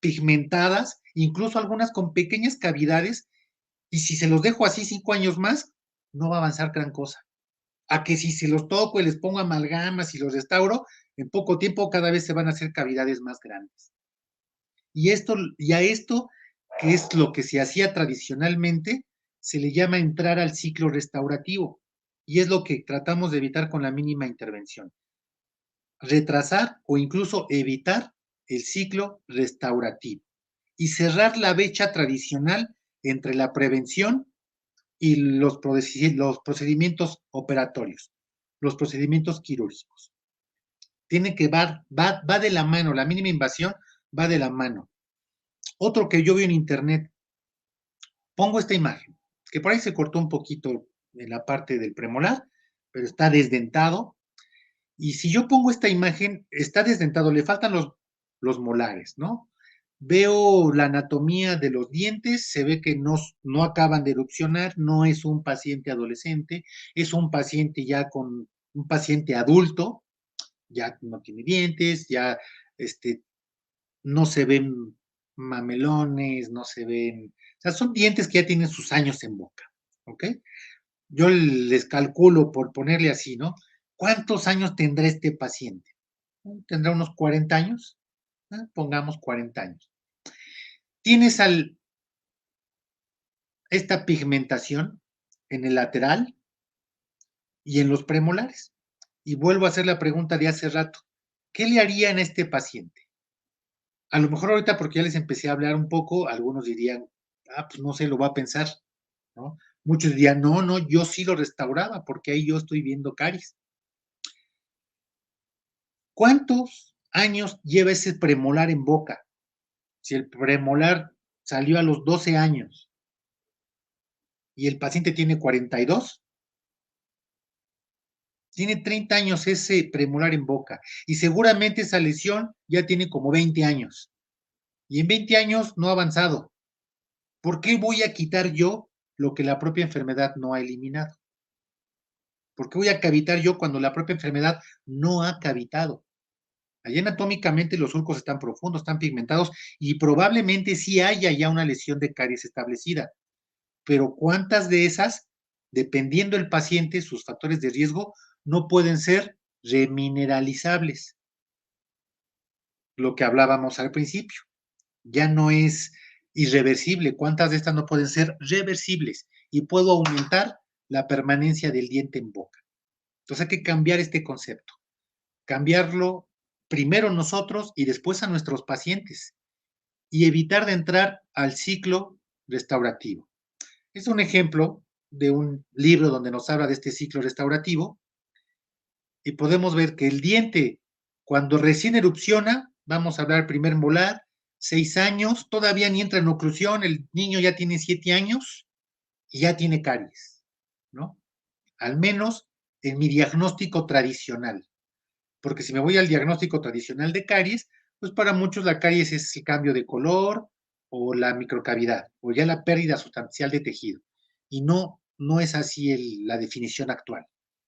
pigmentadas, incluso algunas con pequeñas cavidades, y si se los dejo así 5 años más, no va a avanzar gran cosa. A que si se los toco y les pongo amalgamas y los restauro, en poco tiempo cada vez se van a hacer cavidades más grandes. Y a esto, que es lo que se hacía tradicionalmente, se le llama entrar al ciclo restaurativo. Y es lo que tratamos de evitar con la mínima intervención. Retrasar o incluso evitar el ciclo restaurativo y cerrar la brecha tradicional entre la prevención y los procedimientos operatorios, los procedimientos quirúrgicos. Tiene que va de la mano, la mínima invasión va de la mano. Otro que yo vi en internet, pongo esta imagen, que por ahí se cortó un poquito en la parte del premolar, pero está desdentado. Y si yo pongo esta imagen, está desdentado, le faltan los molares, ¿no? Veo la anatomía de los dientes, se ve que no acaban de erupcionar, no es un paciente adolescente, es un paciente ya con un paciente adulto, ya no tiene dientes, ya no se ven mamelones, no se ven, o sea, son dientes que ya tienen sus años en boca, ¿ok? Yo les calculo por ponerle así, ¿no? ¿Cuántos años tendrá este paciente? ¿Tendrá unos 40 años? Pongamos 40 años. Tienes esta pigmentación en el lateral y en los premolares. Y vuelvo a hacer la pregunta de hace rato. ¿Qué le haría en este paciente? A lo mejor ahorita porque ya les empecé a hablar un poco, algunos dirían, pues no sé, lo va a pensar, ¿no? Muchos dirían, no, no, yo sí lo restauraba porque ahí yo estoy viendo caries. ¿Cuántos años lleva ese premolar en boca? Si el premolar salió a los 12 años, y el paciente tiene 42, tiene 30 años ese premolar en boca y seguramente esa lesión ya tiene como 20 años y en 20 años no ha avanzado. ¿Por qué voy a quitar yo lo que la propia enfermedad no ha eliminado? ¿Por qué voy a cavitar yo cuando la propia enfermedad no ha cavitado? Allí anatómicamente los surcos están profundos, están pigmentados y probablemente sí haya ya una lesión de caries establecida. Pero ¿cuántas de esas, dependiendo del paciente, sus factores de riesgo, no pueden ser remineralizables? Lo que hablábamos al principio. Ya no es irreversible. ¿Cuántas de estas no pueden ser reversibles? Y puedo aumentar la permanencia del diente en boca. Entonces hay que cambiar este concepto. Cambiarlo primero nosotros y después a nuestros pacientes y evitar de entrar al ciclo restaurativo. Es un ejemplo de un libro donde nos habla de este ciclo restaurativo y podemos ver que el diente, cuando recién erupciona, vamos a hablar primer molar, 6 años, todavía ni entra en oclusión, el niño ya tiene 7 años y ya tiene caries, ¿no? Al menos en mi diagnóstico tradicional. Porque si me voy al diagnóstico tradicional de caries, pues para muchos la caries es el cambio de color o la microcavidad o ya la pérdida sustancial de tejido. Y no es así la definición actual.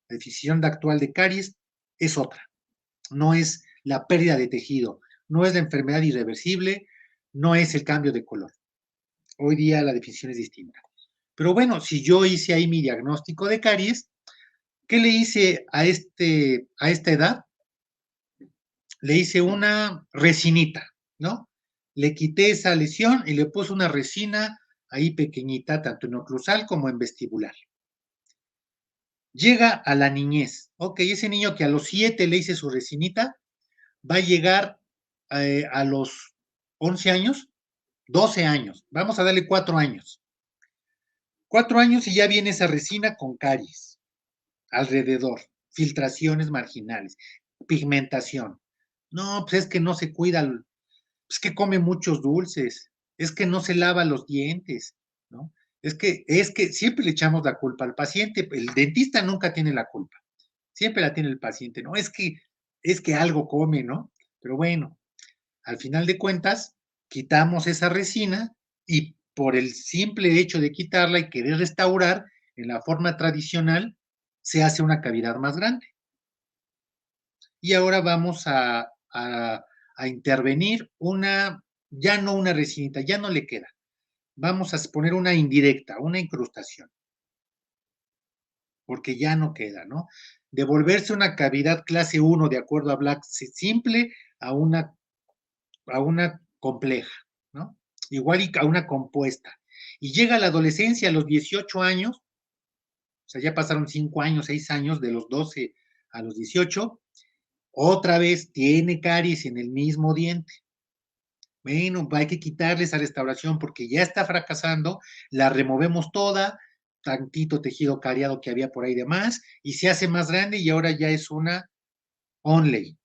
La definición actual de caries es otra. No es la pérdida de tejido, no es la enfermedad irreversible, no es el cambio de color. Hoy día la definición es distinta. Pero bueno, si yo hice ahí mi diagnóstico de caries, ¿qué le hice a esta edad? Le hice una resinita, ¿no? Le quité esa lesión y le puse una resina ahí pequeñita, tanto en oclusal como en vestibular. Llega a la niñez, ok, ese niño que a los 7 le hice su resinita, va a llegar a los 11 años, 12 años, vamos a darle 4 años. 4 años y ya viene esa resina con caries alrededor, filtraciones marginales, pigmentación. No, pues es que no se cuida, es que come muchos dulces, es que no se lava los dientes, ¿no? Es que siempre le echamos la culpa al paciente, el dentista nunca tiene la culpa, siempre la tiene el paciente, ¿no? Es que algo come, ¿no? Pero bueno, al final de cuentas, quitamos esa resina y por el simple hecho de quitarla y querer restaurar en la forma tradicional, se hace una cavidad más grande. Y ahora vamos a intervenir ya no una resinita, ya no le queda. Vamos a poner una indirecta, una incrustación, porque ya no queda, ¿no? Devolverse una cavidad clase 1 de acuerdo a Black simple a una compleja, ¿no? Igual y a una compuesta. Y llega a la adolescencia a los 18 años, o sea, ya pasaron 5 años, 6 años, de los 12 a los 18, otra vez tiene caries en el mismo diente. Bueno, hay que quitarle esa restauración porque ya está fracasando, la removemos toda, tantito tejido cariado que había por ahí de más, y se hace más grande y ahora ya es una onley.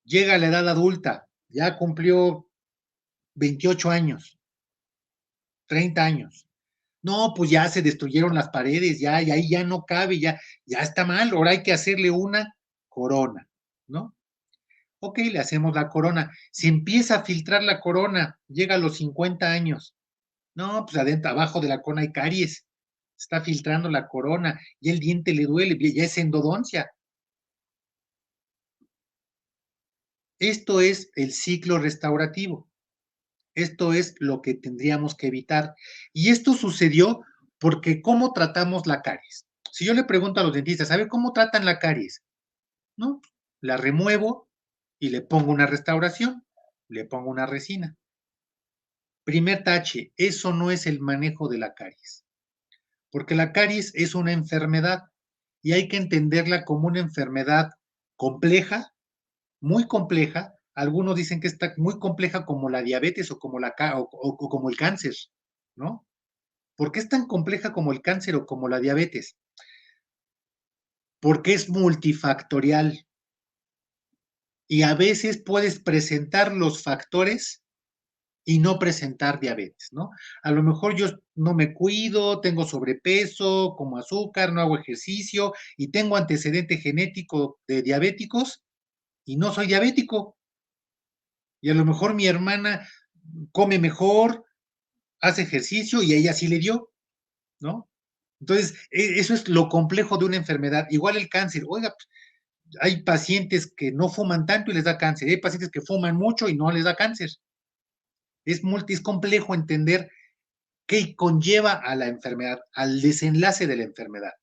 Llega a la edad adulta, ya cumplió 28 años, 30 años. No, pues ya se destruyeron las paredes, ya, y ahí ya no cabe, ya está mal, ahora hay que hacerle una corona, ¿no? Ok, le hacemos la corona. Se empieza a filtrar la corona, llega a los 50 años. No, pues adentro, abajo de la corona hay caries. Está filtrando la corona y el diente le duele, ya es endodoncia. Esto es el ciclo restaurativo. Esto es lo que tendríamos que evitar. Y esto sucedió porque ¿cómo tratamos la caries? Si yo le pregunto a los dentistas, ¿sabe cómo tratan la caries? No, la remuevo y le pongo una restauración, le pongo una resina. Primer tache, eso no es el manejo de la caries, porque la caries es una enfermedad y hay que entenderla como una enfermedad compleja, muy compleja. Algunos dicen que está muy compleja como la diabetes o o como el cáncer, ¿no? ¿Por qué es tan compleja como el cáncer o como la diabetes? Porque es multifactorial y a veces puedes presentar los factores y no presentar diabetes, ¿no? A lo mejor yo no me cuido, tengo sobrepeso, como azúcar, no hago ejercicio y tengo antecedente genético de diabéticos y no soy diabético. Y a lo mejor mi hermana come mejor, hace ejercicio y a ella sí le dio, ¿no? Entonces, eso es lo complejo de una enfermedad. Igual el cáncer, oiga, hay pacientes que no fuman tanto y les da cáncer, hay pacientes que fuman mucho y no les da cáncer. Es complejo entender qué conlleva a la enfermedad, al desenlace de la enfermedad.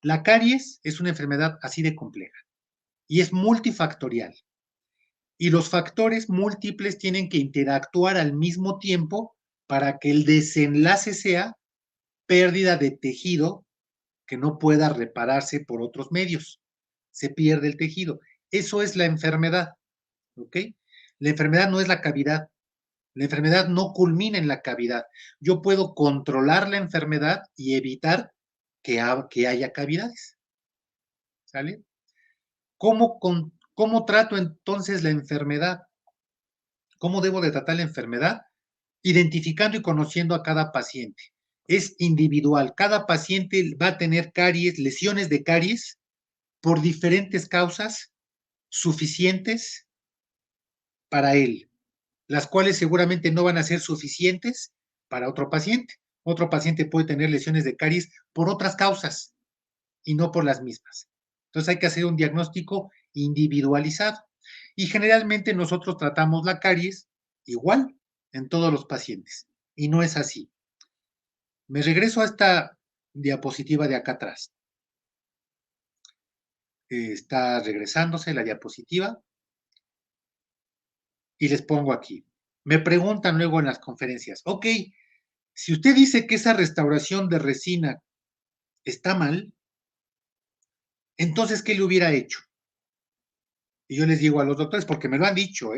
La caries es una enfermedad así de compleja y es multifactorial. Y los factores múltiples tienen que interactuar al mismo tiempo para que el desenlace sea pérdida de tejido que no pueda repararse por otros medios. Se pierde el tejido. Eso es la enfermedad, ¿ok? La enfermedad no es la cavidad. La enfermedad no culmina en la cavidad. Yo puedo controlar la enfermedad y evitar que haya cavidades. ¿Sale? ¿Cómo trato entonces la enfermedad? ¿Cómo debo de tratar la enfermedad? Identificando y conociendo a cada paciente. Es individual. Cada paciente va a tener caries, lesiones de caries por diferentes causas suficientes para él, las cuales seguramente no van a ser suficientes para otro paciente. Otro paciente puede tener lesiones de caries por otras causas y no por las mismas. Entonces hay que hacer un diagnóstico individualizado. Y generalmente nosotros tratamos la caries igual en todos los pacientes. Y no es así. Me regreso a esta diapositiva de acá atrás. Está regresándose la diapositiva y les pongo aquí. Me preguntan luego en las conferencias, ok, si usted dice que esa restauración de resina está mal, entonces, ¿qué le hubiera hecho? Y yo les digo a los doctores, porque me lo han dicho,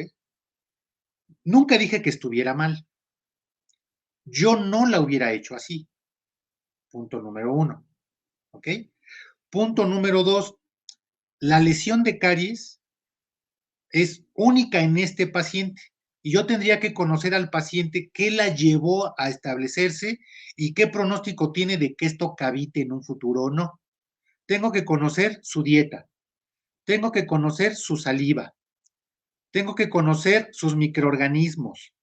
nunca dije que estuviera mal. Yo no la hubiera hecho así. Punto número uno. ¿Ok? Punto número dos, la lesión de caries es única en este paciente y yo tendría que conocer al paciente qué la llevó a establecerse y qué pronóstico tiene de que esto cavite en un futuro o no. Tengo que conocer su dieta, tengo que conocer su saliva, tengo que conocer sus microorganismos,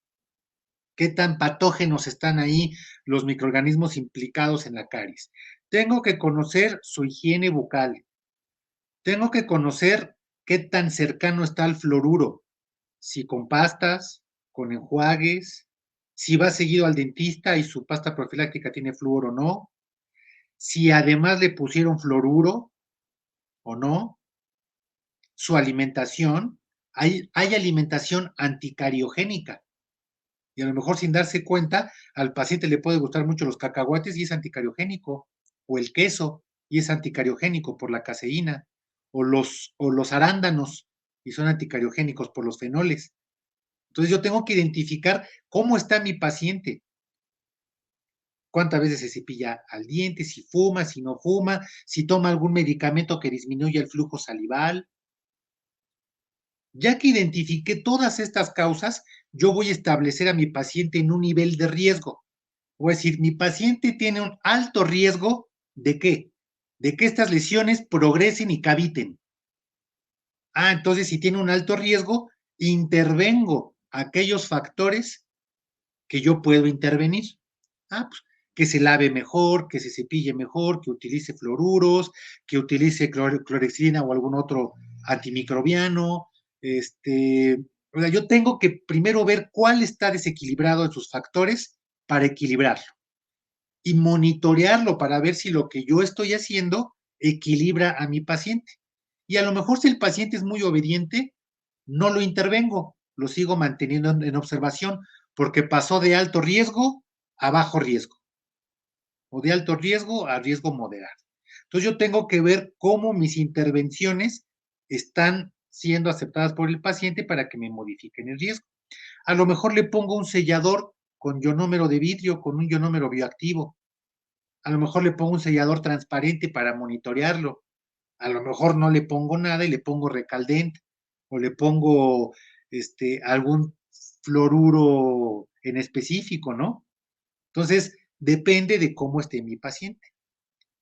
qué tan patógenos están ahí los microorganismos implicados en la caries. Tengo que conocer su higiene bucal, tengo que conocer qué tan cercano está al fluoruro, si con pastas, con enjuagues, si va seguido al dentista y su pasta profiláctica tiene flúor o no, si además le pusieron fluoruro o no, su alimentación, hay alimentación anticariogénica y a lo mejor sin darse cuenta al paciente le puede gustar mucho los cacahuates y es anticariogénico, o el queso y es anticariogénico por la caseína, o los arándanos y son anticariogénicos por los fenoles. Entonces yo tengo que identificar cómo está mi paciente, cuántas veces se cepilla al diente, si fuma, si no fuma, si toma algún medicamento que disminuya el flujo salival. Ya que identifiqué todas estas causas, yo voy a establecer a mi paciente en un nivel de riesgo. Voy a decir, mi paciente tiene un alto riesgo ¿de qué? De que estas lesiones progresen y caviten. Entonces si tiene un alto riesgo, intervengo aquellos factores que yo puedo intervenir. Pues que se lave mejor, que se cepille mejor, que utilice fluoruros, que utilice clorexidina o algún otro antimicrobiano. O sea, yo tengo que primero ver cuál está desequilibrado en sus factores para equilibrarlo y monitorearlo para ver si lo que yo estoy haciendo equilibra a mi paciente. Y a lo mejor si el paciente es muy obediente, no lo intervengo, lo sigo manteniendo en observación porque pasó de alto riesgo a bajo riesgo o de alto riesgo a riesgo moderado. Entonces yo tengo que ver cómo mis intervenciones están siendo aceptadas por el paciente para que me modifiquen el riesgo. A lo mejor le pongo un sellador con ionómero de vidrio, con un ionómero bioactivo. A lo mejor le pongo un sellador transparente para monitorearlo. A lo mejor no le pongo nada y le pongo recaldente o le pongo algún fluoruro en específico, ¿no? Entonces, depende de cómo esté mi paciente.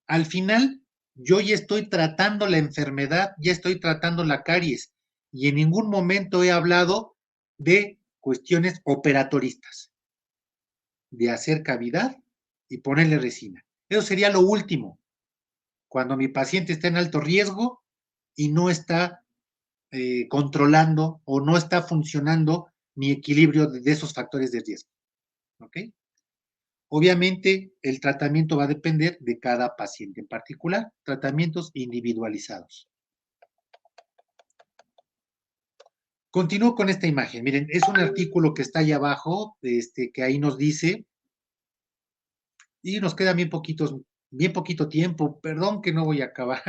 Al final, yo ya estoy tratando la enfermedad, ya estoy tratando la caries, y en ningún momento he hablado de cuestiones operatoristas, de hacer cavidad y ponerle resina. Eso sería lo último, cuando mi paciente está en alto riesgo y no está controlando o no está funcionando mi equilibrio de esos factores de riesgo. ¿Ok? Obviamente, el tratamiento va a depender de cada paciente en particular, tratamientos individualizados. Continúo con esta imagen. Miren, es un artículo que está ahí abajo, que ahí nos dice, y nos queda bien poquito tiempo, perdón que no voy a acabar,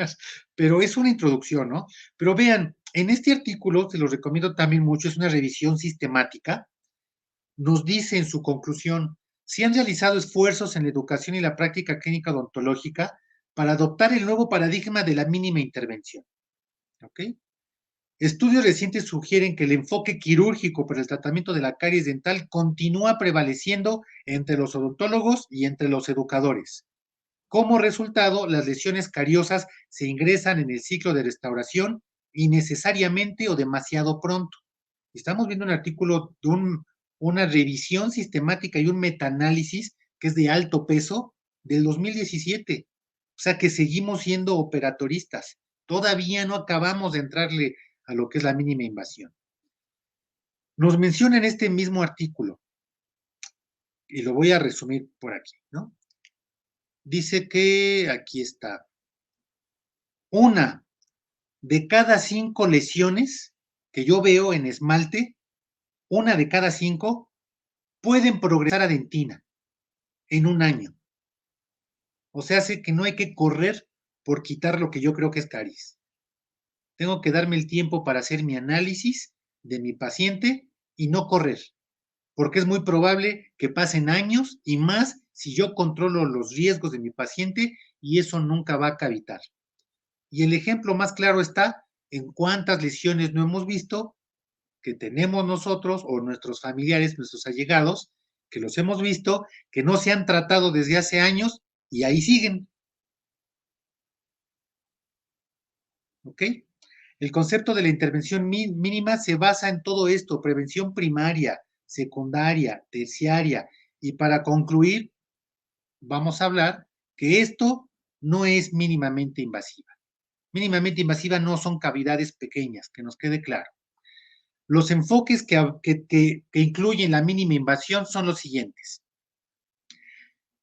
pero es una introducción, ¿no? Pero vean, en este artículo, se los recomiendo también mucho, es una revisión sistemática, nos dice en su conclusión, si han realizado esfuerzos en la educación y la práctica clínica odontológica para adoptar el nuevo paradigma de la mínima intervención. ¿Ok? Estudios recientes sugieren que el enfoque quirúrgico para el tratamiento de la caries dental continúa prevaleciendo entre los odontólogos y entre los educadores. Como resultado, las lesiones cariosas se ingresan en el ciclo de restauración innecesariamente o demasiado pronto. Estamos viendo un artículo de una revisión sistemática y un metaanálisis que es de alto peso del 2017. O sea que seguimos siendo operatoristas. Todavía no acabamos de entrarle a lo que es la mínima invasión. Nos menciona en este mismo artículo, y lo voy a resumir por aquí, ¿no? Dice que, aquí está, una de cada 5 lesiones que yo veo en esmalte, una de cada 5 pueden progresar a dentina en un año. O sea, hace que no hay que correr por quitar lo que yo creo que es caries. Tengo que darme el tiempo para hacer mi análisis de mi paciente y no correr, porque es muy probable que pasen años y más si yo controlo los riesgos de mi paciente y eso nunca va a cavitar. Y el ejemplo más claro está en cuántas lesiones no hemos visto que tenemos nosotros o nuestros familiares, nuestros allegados, que los hemos visto, que no se han tratado desde hace años y ahí siguen. ¿Ok? El concepto de la intervención mínima se basa en todo esto, prevención primaria, secundaria, terciaria, y para concluir, vamos a hablar que esto no es mínimamente invasiva. Mínimamente invasiva no son cavidades pequeñas, que nos quede claro. Los enfoques que incluyen la mínima invasión son los siguientes.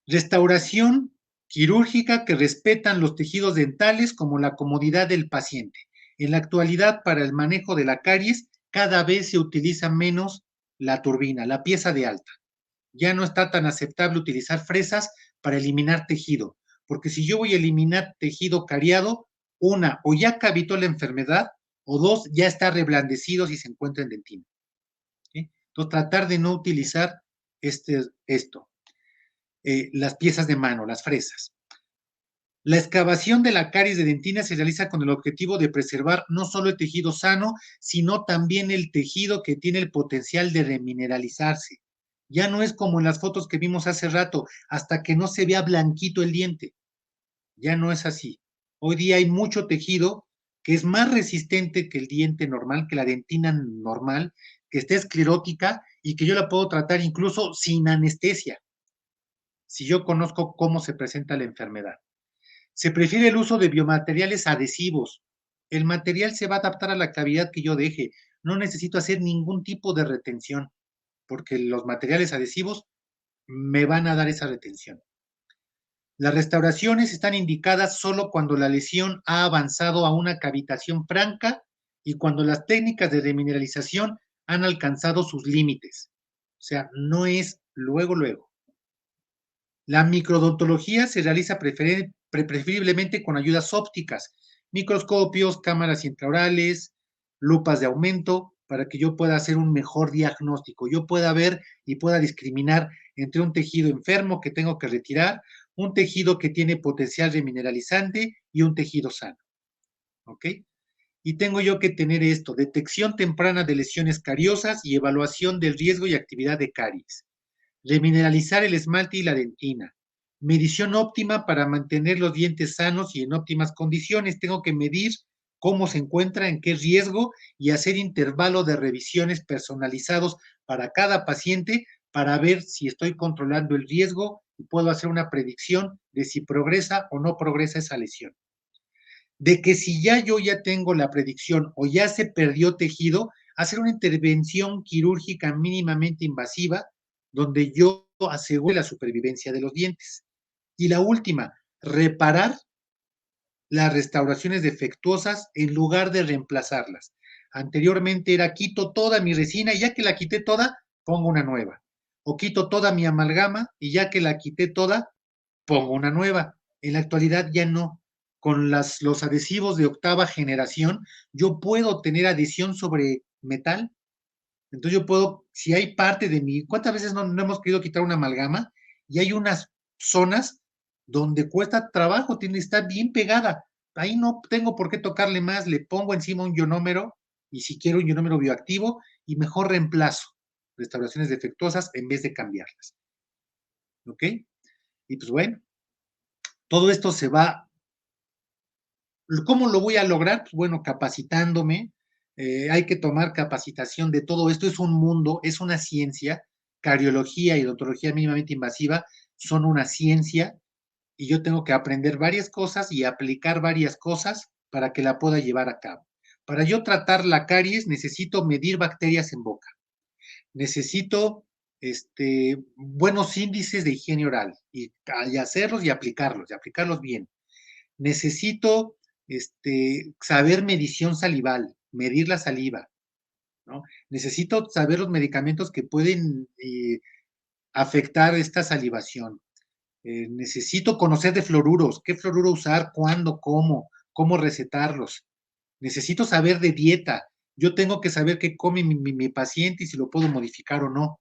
Restauración quirúrgica que respetan los tejidos dentales como la comodidad del paciente. En la actualidad, para el manejo de la caries, cada vez se utiliza menos la turbina, la pieza de alta. Ya no está tan aceptable utilizar fresas para eliminar tejido, porque si yo voy a eliminar tejido cariado, una, o ya cavitó la enfermedad, o dos, ya está reblandecido si se encuentra en dentina. ¿Sí? Entonces, tratar de no utilizar esto. Las piezas de mano, las fresas. La excavación de la caries de dentina se realiza con el objetivo de preservar no solo el tejido sano, sino también el tejido que tiene el potencial de remineralizarse. Ya no es como en las fotos que vimos hace rato, hasta que no se vea blanquito el diente. Ya no es así. Hoy día hay mucho tejido que es más resistente que el diente normal, que la dentina normal, que está esclerótica y que yo la puedo tratar incluso sin anestesia, si yo conozco cómo se presenta la enfermedad. Se prefiere el uso de biomateriales adhesivos. El material se va a adaptar a la cavidad que yo deje. No necesito hacer ningún tipo de retención, porque los materiales adhesivos me van a dar esa retención. Las restauraciones están indicadas solo cuando la lesión ha avanzado a una cavitación franca y cuando las técnicas de remineralización han alcanzado sus límites. O sea, no es luego. La microdontología se realiza preferiblemente con ayudas ópticas, microscopios, cámaras intraorales, lupas de aumento, para que yo pueda hacer un mejor diagnóstico, yo pueda ver y pueda discriminar entre un tejido enfermo que tengo que retirar, un tejido que tiene potencial remineralizante y un tejido sano. ¿Ok? y tengo yo que tener esto: detección temprana de lesiones cariosas y evaluación del riesgo y actividad de caries, remineralizar el esmalte y la dentina, medición óptima para mantener los dientes sanos y en óptimas condiciones. Tengo que medir cómo se encuentra, en qué riesgo, y hacer intervalo de revisiones personalizados para cada paciente para ver si estoy controlando el riesgo y puedo hacer una predicción de si progresa o no progresa esa lesión. De que si yo ya tengo la predicción o ya se perdió tejido, hacer una intervención quirúrgica mínimamente invasiva donde yo asegure la supervivencia de los dientes. Y la última, reparar las restauraciones defectuosas en lugar de reemplazarlas. Anteriormente era quito toda mi resina y ya que la quité toda, pongo una nueva. O quito toda mi amalgama y ya que la quité toda, pongo una nueva. En la actualidad ya no. Con los adhesivos de octava generación, yo puedo tener adhesión sobre metal. Entonces yo puedo, si hay parte de mí, ¿cuántas veces no hemos querido quitar una amalgama? Y hay unas zonas donde cuesta trabajo, está bien pegada. Ahí no tengo por qué tocarle más, le pongo encima un ionómero, y si quiero un ionómero bioactivo, y mejor reemplazo restauraciones defectuosas en vez de cambiarlas. ¿Ok? Y pues bueno, todo esto se va. ¿Cómo lo voy a lograr? Pues bueno, capacitándome. Hay que tomar capacitación de todo esto. Es un mundo, es una ciencia. Cariología y odontología mínimamente invasiva son una ciencia, y yo tengo que aprender varias cosas y aplicar varias cosas para que la pueda llevar a cabo. Para yo tratar la caries necesito medir bacterias en boca. Necesito buenos índices de higiene oral y hacerlos y aplicarlos bien. Necesito saber medición salival, medir la saliva, ¿no? Necesito saber los medicamentos que pueden afectar esta salivación. Necesito conocer de fluoruros, qué fluoruro usar, cuándo, cómo recetarlos. Necesito saber de dieta. Yo tengo que saber qué come mi paciente y si lo puedo modificar o no.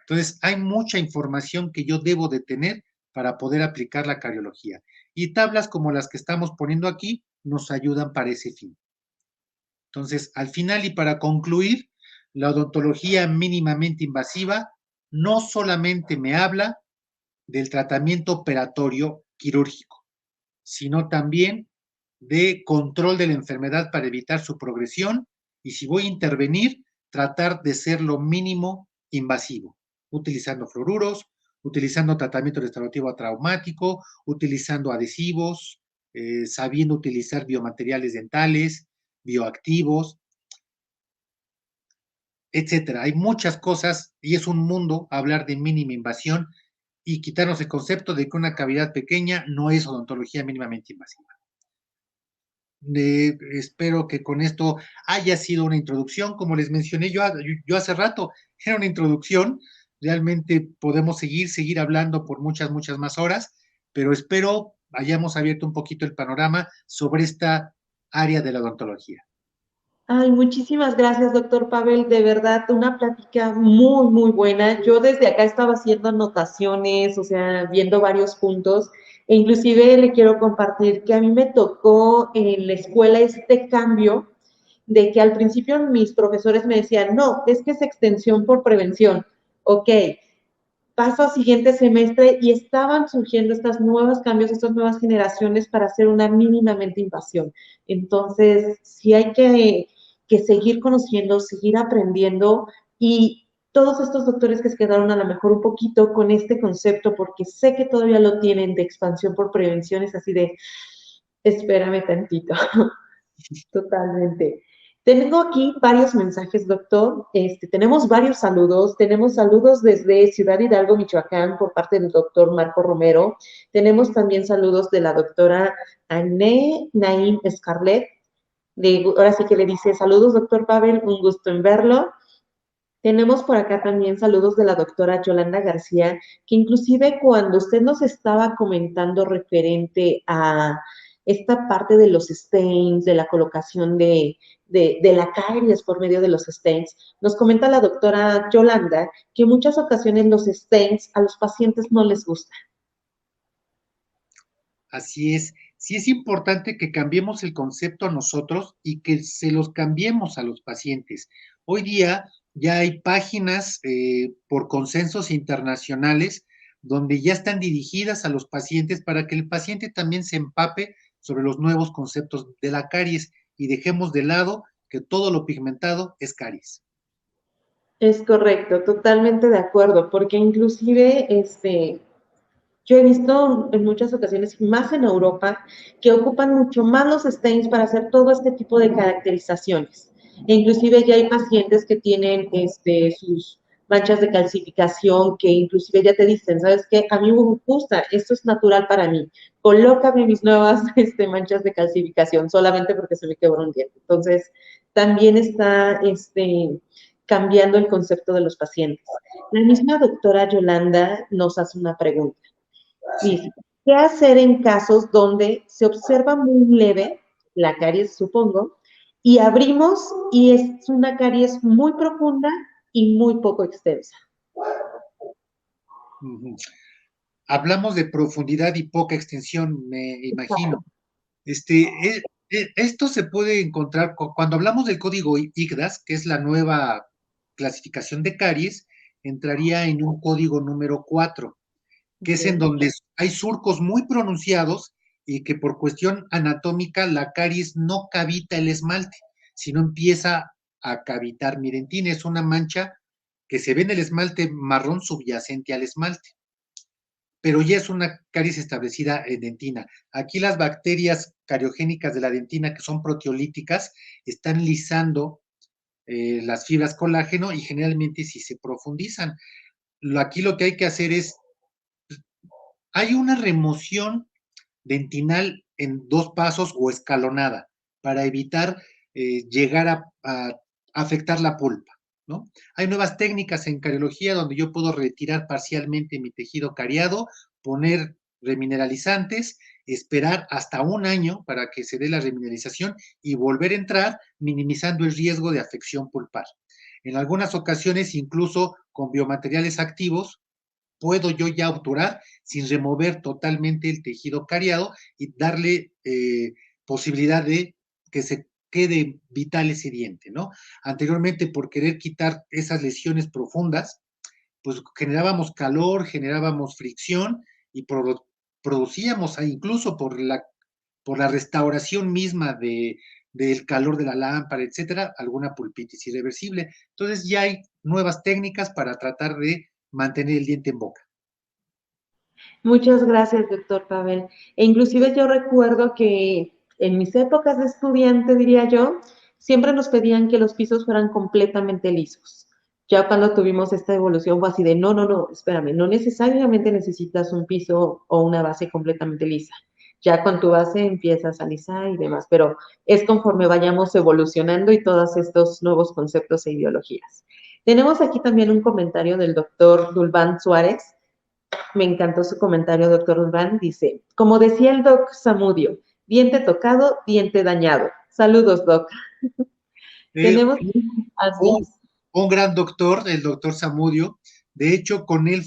Entonces, hay mucha información que yo debo de tener para poder aplicar la cariología. Y tablas como las que estamos poniendo aquí nos ayudan para ese fin. Entonces, al final y para concluir, la odontología mínimamente invasiva no solamente me habla del tratamiento operatorio quirúrgico, sino también de control de la enfermedad para evitar su progresión, y si voy a intervenir, tratar de ser lo mínimo invasivo, utilizando fluoruros, utilizando tratamiento restaurativo traumático, utilizando adhesivos, sabiendo utilizar biomateriales dentales, bioactivos, etcétera. Hay muchas cosas y es un mundo hablar de mínima invasión y quitarnos el concepto de que una cavidad pequeña no es odontología mínimamente invasiva. Espero que con esto haya sido una introducción. Como les mencioné yo hace rato, era una introducción. Realmente podemos seguir hablando por muchas más horas, pero espero hayamos abierto un poquito el panorama sobre esta área de la odontología. Ay, muchísimas gracias, doctor Pavel. De verdad, una plática muy buena. Yo desde acá estaba haciendo anotaciones, o sea, viendo varios puntos. E inclusive le quiero compartir que a mí me tocó en la escuela este cambio de que al principio mis profesores me decían, no, es que es extensión por prevención. Ok, paso al siguiente semestre y estaban surgiendo estos nuevos cambios, estas nuevas generaciones para hacer una mínimamente invasión. Entonces, sí hay que seguir conociendo, seguir aprendiendo, y todos estos doctores que se quedaron a lo mejor un poquito con este concepto, porque sé que todavía lo tienen de expansión por prevención, es así de, espérame tantito. Totalmente. Tengo aquí varios mensajes, doctor. Tenemos varios saludos. Tenemos saludos desde Ciudad Hidalgo, Michoacán, por parte del doctor Marco Romero. Tenemos también saludos de la doctora Ané Naim Scarlett. Ahora sí que le dice, saludos, doctor Pavel, un gusto en verlo. Tenemos por acá también saludos de la doctora Yolanda García, que inclusive cuando usted nos estaba comentando referente a esta parte de los stents, de la colocación de la caries por medio de los stents, nos comenta la doctora Yolanda que en muchas ocasiones los stents a los pacientes no les gustan. Así es. sí es importante que cambiemos el concepto a nosotros y que se los cambiemos a los pacientes. Hoy día ya hay páginas por consensos internacionales donde ya están dirigidas a los pacientes para que el paciente también se empape sobre los nuevos conceptos de la caries y dejemos de lado que todo lo pigmentado es caries. Es correcto, totalmente de acuerdo, porque inclusive yo he visto en muchas ocasiones, más en Europa, que ocupan mucho más los stains para hacer todo este tipo de caracterizaciones. E inclusive ya hay pacientes que tienen sus manchas de calcificación, que inclusive ya te dicen, ¿sabes qué? A mí me gusta, esto es natural para mí. Colócame mis nuevas manchas de calcificación solamente porque se me quebró un diente. Entonces, también está cambiando el concepto de los pacientes. La misma doctora Yolanda nos hace una pregunta. Dice, ¿qué hacer en casos donde se observa muy leve la caries, supongo, y abrimos y es una caries muy profunda y muy poco extensa? Hablamos de profundidad y poca extensión, me imagino. Esto se puede encontrar cuando hablamos del código IGDAS, que es la nueva clasificación de caries, entraría en un código número 4, que es en donde hay surcos muy pronunciados y que por cuestión anatómica la caries no cavita el esmalte, sino empieza a cavitar. Miren, es una mancha que se ve en el esmalte marrón subyacente al esmalte, pero ya es una caries establecida en dentina. Aquí las bacterias cariogénicas de la dentina, que son proteolíticas, están lisando las fibras colágeno y generalmente si se profundizan. Aquí lo que hay que hacer es, hay una remoción dentinal en 2 pasos o escalonada para evitar llegar a afectar la pulpa, ¿no? Hay nuevas técnicas en cariología donde yo puedo retirar parcialmente mi tejido cariado, poner remineralizantes, esperar hasta un año para que se dé la remineralización y volver a entrar, minimizando el riesgo de afección pulpar. En algunas ocasiones, incluso con biomateriales activos, puedo yo ya obturar sin remover totalmente el tejido cariado y darle posibilidad de que se quede vital ese diente, ¿no? Anteriormente, por querer quitar esas lesiones profundas, pues generábamos calor, generábamos fricción y producíamos, incluso por la restauración misma del calor de la lámpara, etcétera, alguna pulpitis irreversible. Entonces ya hay nuevas técnicas para tratar de mantener el diente en boca. Muchas gracias, doctor Pavel. E inclusive yo recuerdo que en mis épocas de estudiante, diría yo, siempre nos pedían que los pisos fueran completamente lisos. Ya cuando tuvimos esta evolución fue así de, no, no, no, espérame, no necesariamente necesitas un piso o una base completamente lisa. Ya con tu base empiezas a alisar y demás, pero es conforme vayamos evolucionando y todos estos nuevos conceptos e ideologías. Tenemos aquí también un comentario del doctor Dulván Suárez. Me encantó su comentario, doctor Urbán. Dice, como decía el doc Samudio, diente tocado, diente dañado. Saludos, doc. Tenemos, así Un, es. un gran doctor, el doctor Samudio. De hecho, con él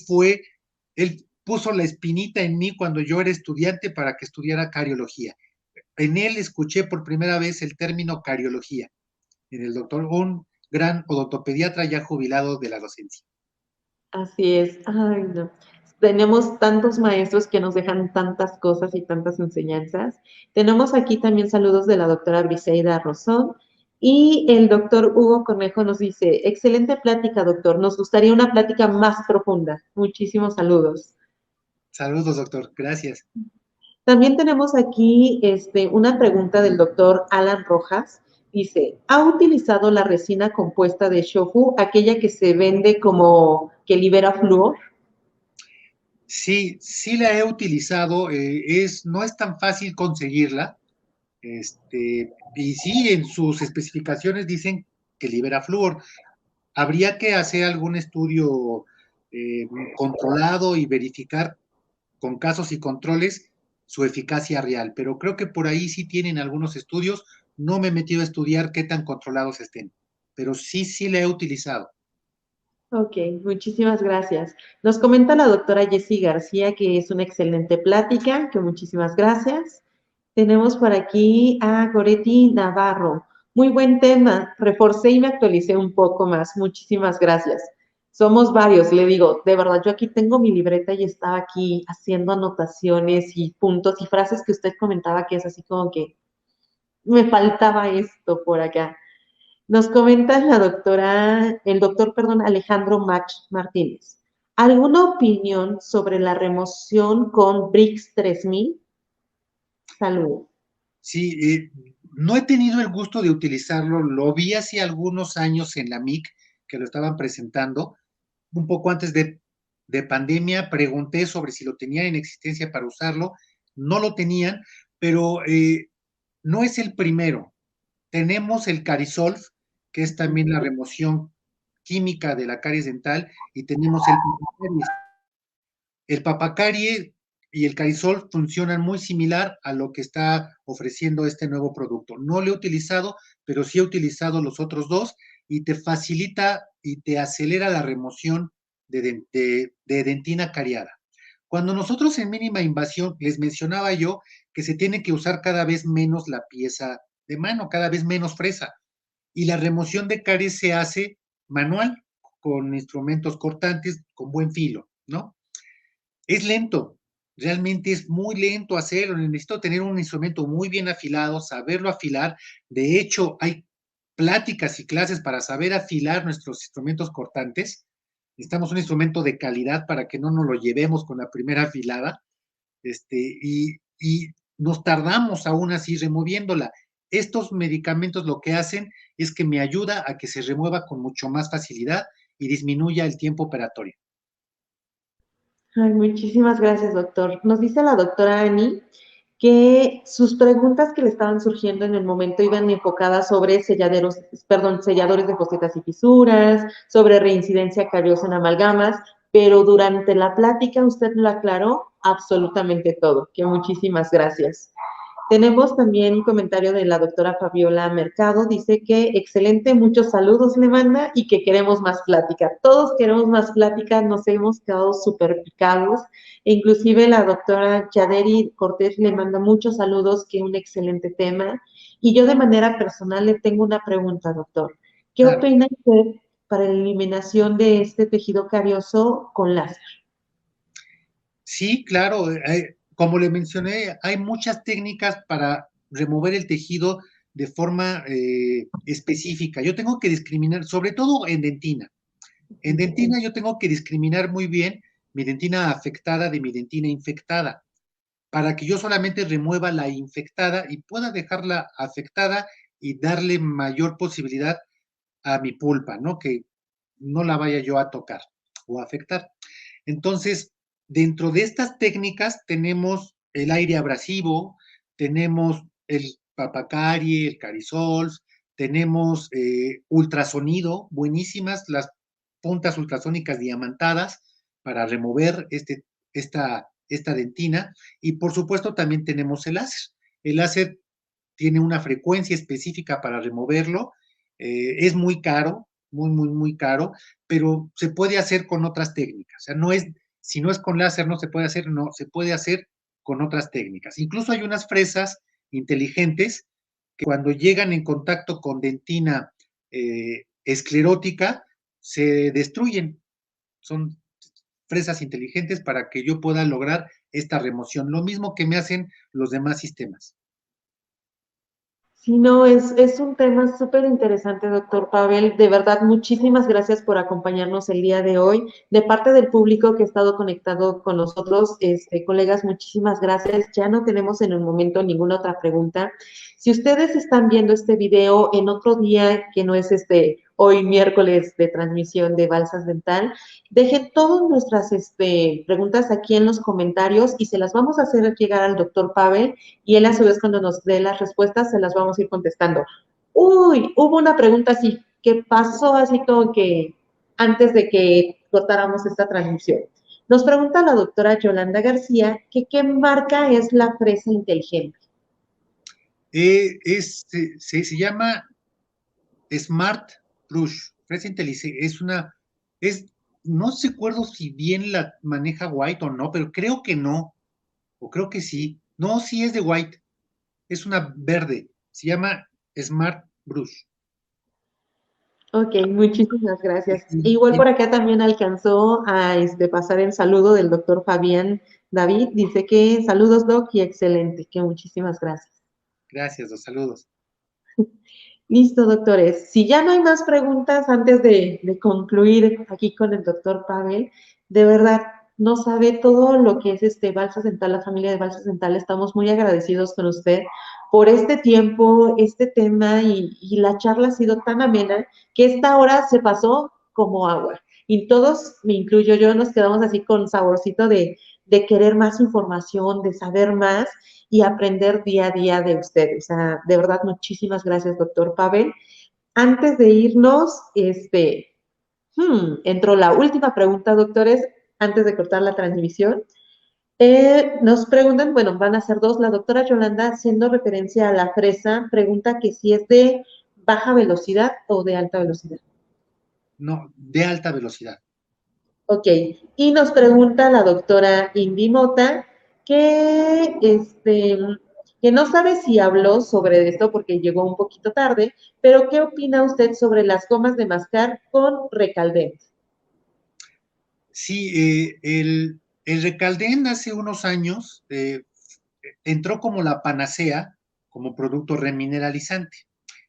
puso la espinita en mí cuando yo era estudiante para que estudiara cariología. En él escuché por primera vez el término cariología. En el doctor, un gran odontopediatra ya jubilado de la docencia. Así es. Ay, no. Tenemos tantos maestros que nos dejan tantas cosas y tantas enseñanzas. Tenemos aquí también saludos de la doctora Briseida Rosón. Y el doctor Hugo Cornejo nos dice, excelente plática, doctor. Nos gustaría una plática más profunda. Muchísimos saludos. Saludos, doctor. Gracias. También tenemos aquí una pregunta del doctor Alan Rojas. Dice, ¿ha utilizado la resina compuesta de shofu, aquella que se vende como que libera flúor? Sí, sí la he utilizado. No es tan fácil conseguirla. Y sí, en sus especificaciones dicen que libera flúor. Habría que hacer algún estudio controlado y verificar con casos y controles su eficacia real, pero creo que por ahí sí tienen algunos estudios. No me he metido a estudiar qué tan controlados estén, pero sí, sí la he utilizado. Ok, muchísimas gracias. Nos comenta la doctora Jessie García que es una excelente plática, que muchísimas gracias. Tenemos por aquí a Goretti Navarro. Muy buen tema. Reforcé y me actualicé un poco más. Muchísimas gracias. Somos varios, le digo, de verdad, yo aquí tengo mi libreta y estaba aquí haciendo anotaciones y puntos y frases que usted comentaba que es así como que me faltaba esto por acá. Nos comenta el doctor, perdón, Alejandro Mach Martínez. ¿Alguna opinión sobre la remoción con BRICS 3000? Salud. Sí, no he tenido el gusto de utilizarlo, lo vi hace algunos años en la MIC que lo estaban presentando, un poco antes de pandemia, pregunté sobre si lo tenían en existencia para usarlo, no lo tenían, pero no es el primero. Tenemos el Carisolf, que es también la remoción química de la caries dental, y tenemos el papacarie y el Carisol funcionan muy similar a lo que está ofreciendo este nuevo producto. No lo he utilizado, pero sí he utilizado los otros dos y te facilita y te acelera la remoción de dentina cariada. Cuando nosotros en mínima invasión les mencionaba yo que se tiene que usar cada vez menos la pieza de mano, cada vez menos fresa. Y la remoción de caries se hace manual, con instrumentos cortantes, con buen filo, ¿no? Es lento, realmente es muy lento hacerlo. Necesito tener un instrumento muy bien afilado, saberlo afilar. De hecho, hay pláticas y clases para saber afilar nuestros instrumentos cortantes. Necesitamos un instrumento de calidad para que no nos lo llevemos con la primera afilada. Y nos tardamos aún así removiéndola. Estos medicamentos lo que hacen es que me ayuda a que se remueva con mucho más facilidad y disminuya el tiempo operatorio. Ay, muchísimas gracias, doctor. Nos dice la doctora Ani que sus preguntas que le estaban surgiendo en el momento iban enfocadas sobre selladores de fosetas y fisuras, sobre reincidencia cariosa en amalgamas, pero durante la plática usted lo aclaró absolutamente todo, que muchísimas gracias. Tenemos también un comentario de la doctora Fabiola Mercado, dice que excelente, muchos saludos le manda y que queremos más plática. Todos queremos más plática, nos hemos quedado súper picados. E inclusive la doctora Yaderi Cortés le manda muchos saludos, que un excelente tema. Y yo de manera personal le tengo una pregunta, doctor. ¿Qué Claro. opina usted para la eliminación de este tejido carioso con láser? Sí, claro, como le mencioné, hay muchas técnicas para remover el tejido de forma específica. Yo tengo que discriminar, sobre todo en dentina. En dentina yo tengo que discriminar muy bien mi dentina afectada de mi dentina infectada, para que yo solamente remueva la infectada y pueda dejarla afectada y darle mayor posibilidad a mi pulpa, ¿no? Que no la vaya yo a tocar o a afectar. Entonces, dentro de estas técnicas tenemos el aire abrasivo, tenemos el papacari, el carisol, tenemos ultrasonido, buenísimas las puntas ultrasónicas diamantadas para remover esta dentina, y por supuesto también tenemos el láser. El láser tiene una frecuencia específica para removerlo, es muy caro, muy caro, pero se puede hacer con otras técnicas. O sea, no es, si no es con láser, no se puede hacer, no, se puede hacer con otras técnicas. Incluso hay unas fresas inteligentes que cuando llegan en contacto con dentina esclerótica, se destruyen. Son fresas inteligentes para que yo pueda lograr esta remoción. Lo mismo que me hacen los demás sistemas. Sí, no, es un tema súper interesante, doctor Pavel. De verdad, muchísimas gracias por acompañarnos el día de hoy. De parte del público que ha estado conectado con nosotros, colegas, muchísimas gracias. Ya no tenemos en el momento ninguna otra pregunta. Si ustedes están viendo este video en otro día que no es hoy miércoles de transmisión de Balsas Dental, dejen todas nuestras preguntas aquí en los comentarios y se las vamos a hacer llegar al doctor Pavel y él a su vez cuando nos dé las respuestas se las vamos a ir contestando. Uy, hubo una pregunta así, ¿qué pasó así como que antes de que cortáramos esta transmisión? Nos pregunta la doctora Yolanda García que qué marca es la fresa inteligente. Se llama Smart Brush, fresa inteligente, es, no se acuerdo si bien la maneja White o no, pero creo que no, o creo que sí. No, sí es de White. es una verde, se llama Smart Brush. Ok, muchísimas gracias. Y, Igual y por acá también alcanzó a pasar el saludo del doctor Fabián David. Dice que saludos, doc, y excelente, que muchísimas gracias. gracias, los saludos. Listo, doctores. Si ya no hay más preguntas antes de concluir aquí con el doctor Pavel, de verdad, no sabe todo lo que es Balsas Dental, la familia de Balsas Dental. Estamos muy agradecidos con usted por este tiempo, este tema y la charla ha sido tan amena que esta hora se pasó como agua. Y todos, me incluyo yo, nos quedamos así con saborcito de querer más información, de saber más y aprender día a día de usted. O sea, de verdad, muchísimas gracias, doctor Pavel. Antes de irnos, entró la última pregunta, doctores, antes de cortar la transmisión. Nos preguntan, bueno, van a ser dos. La doctora Yolanda, haciendo referencia a la fresa, pregunta que si es de baja velocidad o de alta velocidad. No, de alta velocidad. Ok, y nos pregunta la doctora Indy Mota que no sabe si habló sobre esto porque llegó un poquito tarde, pero ¿qué opina usted sobre las gomas de mascar con recaldente? Sí, el Recalden hace unos años entró como la panacea, como producto remineralizante.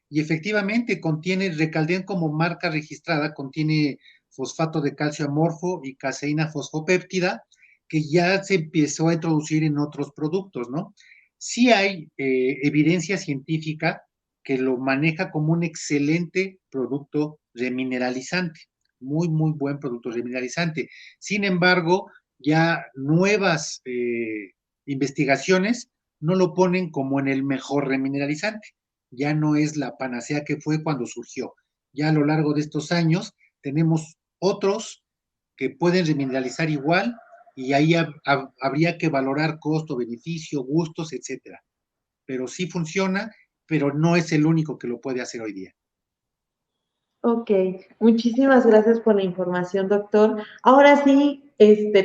Y efectivamente contiene, Recalden como marca registrada, contiene fosfato de calcio amorfo y caseína fosfopéptida, que ya se empezó a introducir en otros productos, ¿no? Sí hay evidencia científica que lo maneja como un excelente producto remineralizante, muy, muy buen producto remineralizante. Sin embargo, ya nuevas investigaciones no lo ponen como en el mejor remineralizante. Ya no es la panacea que fue cuando surgió. Ya a lo largo de estos años tenemos otros que pueden remineralizar igual y ahí habría que valorar costo, beneficio, gustos, etcétera. Pero sí funciona, pero no es el único que lo puede hacer hoy día. Ok, muchísimas gracias por la información, doctor. Ahora sí,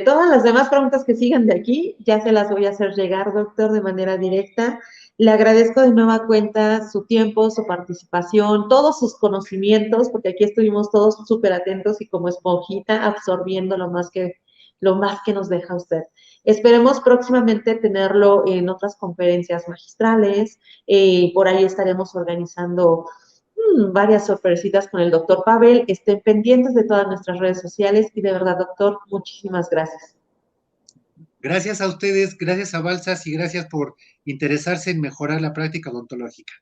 todas las demás preguntas que sigan de aquí, ya se las voy a hacer llegar, doctor, de manera directa. Le agradezco de nueva cuenta su tiempo, su participación, todos sus conocimientos, porque aquí estuvimos todos súper atentos y como esponjita absorbiendo lo más que nos deja usted. Esperemos próximamente tenerlo en otras conferencias magistrales. Por ahí estaremos organizando varias sorpresitas con el doctor Pavel. Estén pendientes de todas nuestras redes sociales y de verdad, doctor, muchísimas gracias. Gracias a ustedes, gracias a Balsas y gracias por interesarse en mejorar la práctica odontológica.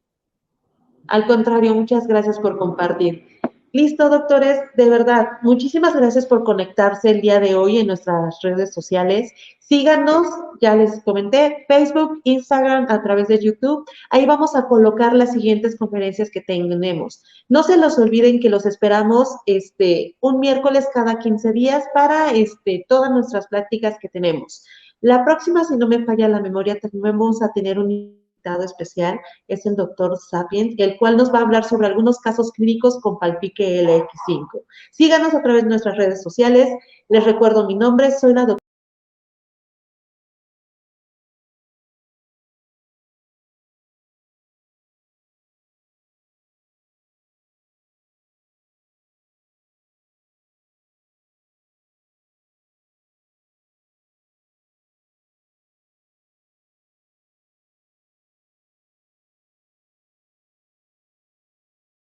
Al contrario, muchas gracias por compartir. Listo, doctores, de verdad, muchísimas gracias por conectarse el día de hoy en nuestras redes sociales. Síganos, ya les comenté, Facebook, Instagram, a través de YouTube. Ahí vamos a colocar las siguientes conferencias que tenemos. No se los olviden que los esperamos un miércoles cada 15 días para todas nuestras pláticas que tenemos. La próxima, si no me falla la memoria, vamos a tener un invitado especial, es el doctor Sapien, el cual nos va a hablar sobre algunos casos clínicos con Palpique LX5. Síganos a través de nuestras redes sociales. Les recuerdo mi nombre, soy la doctora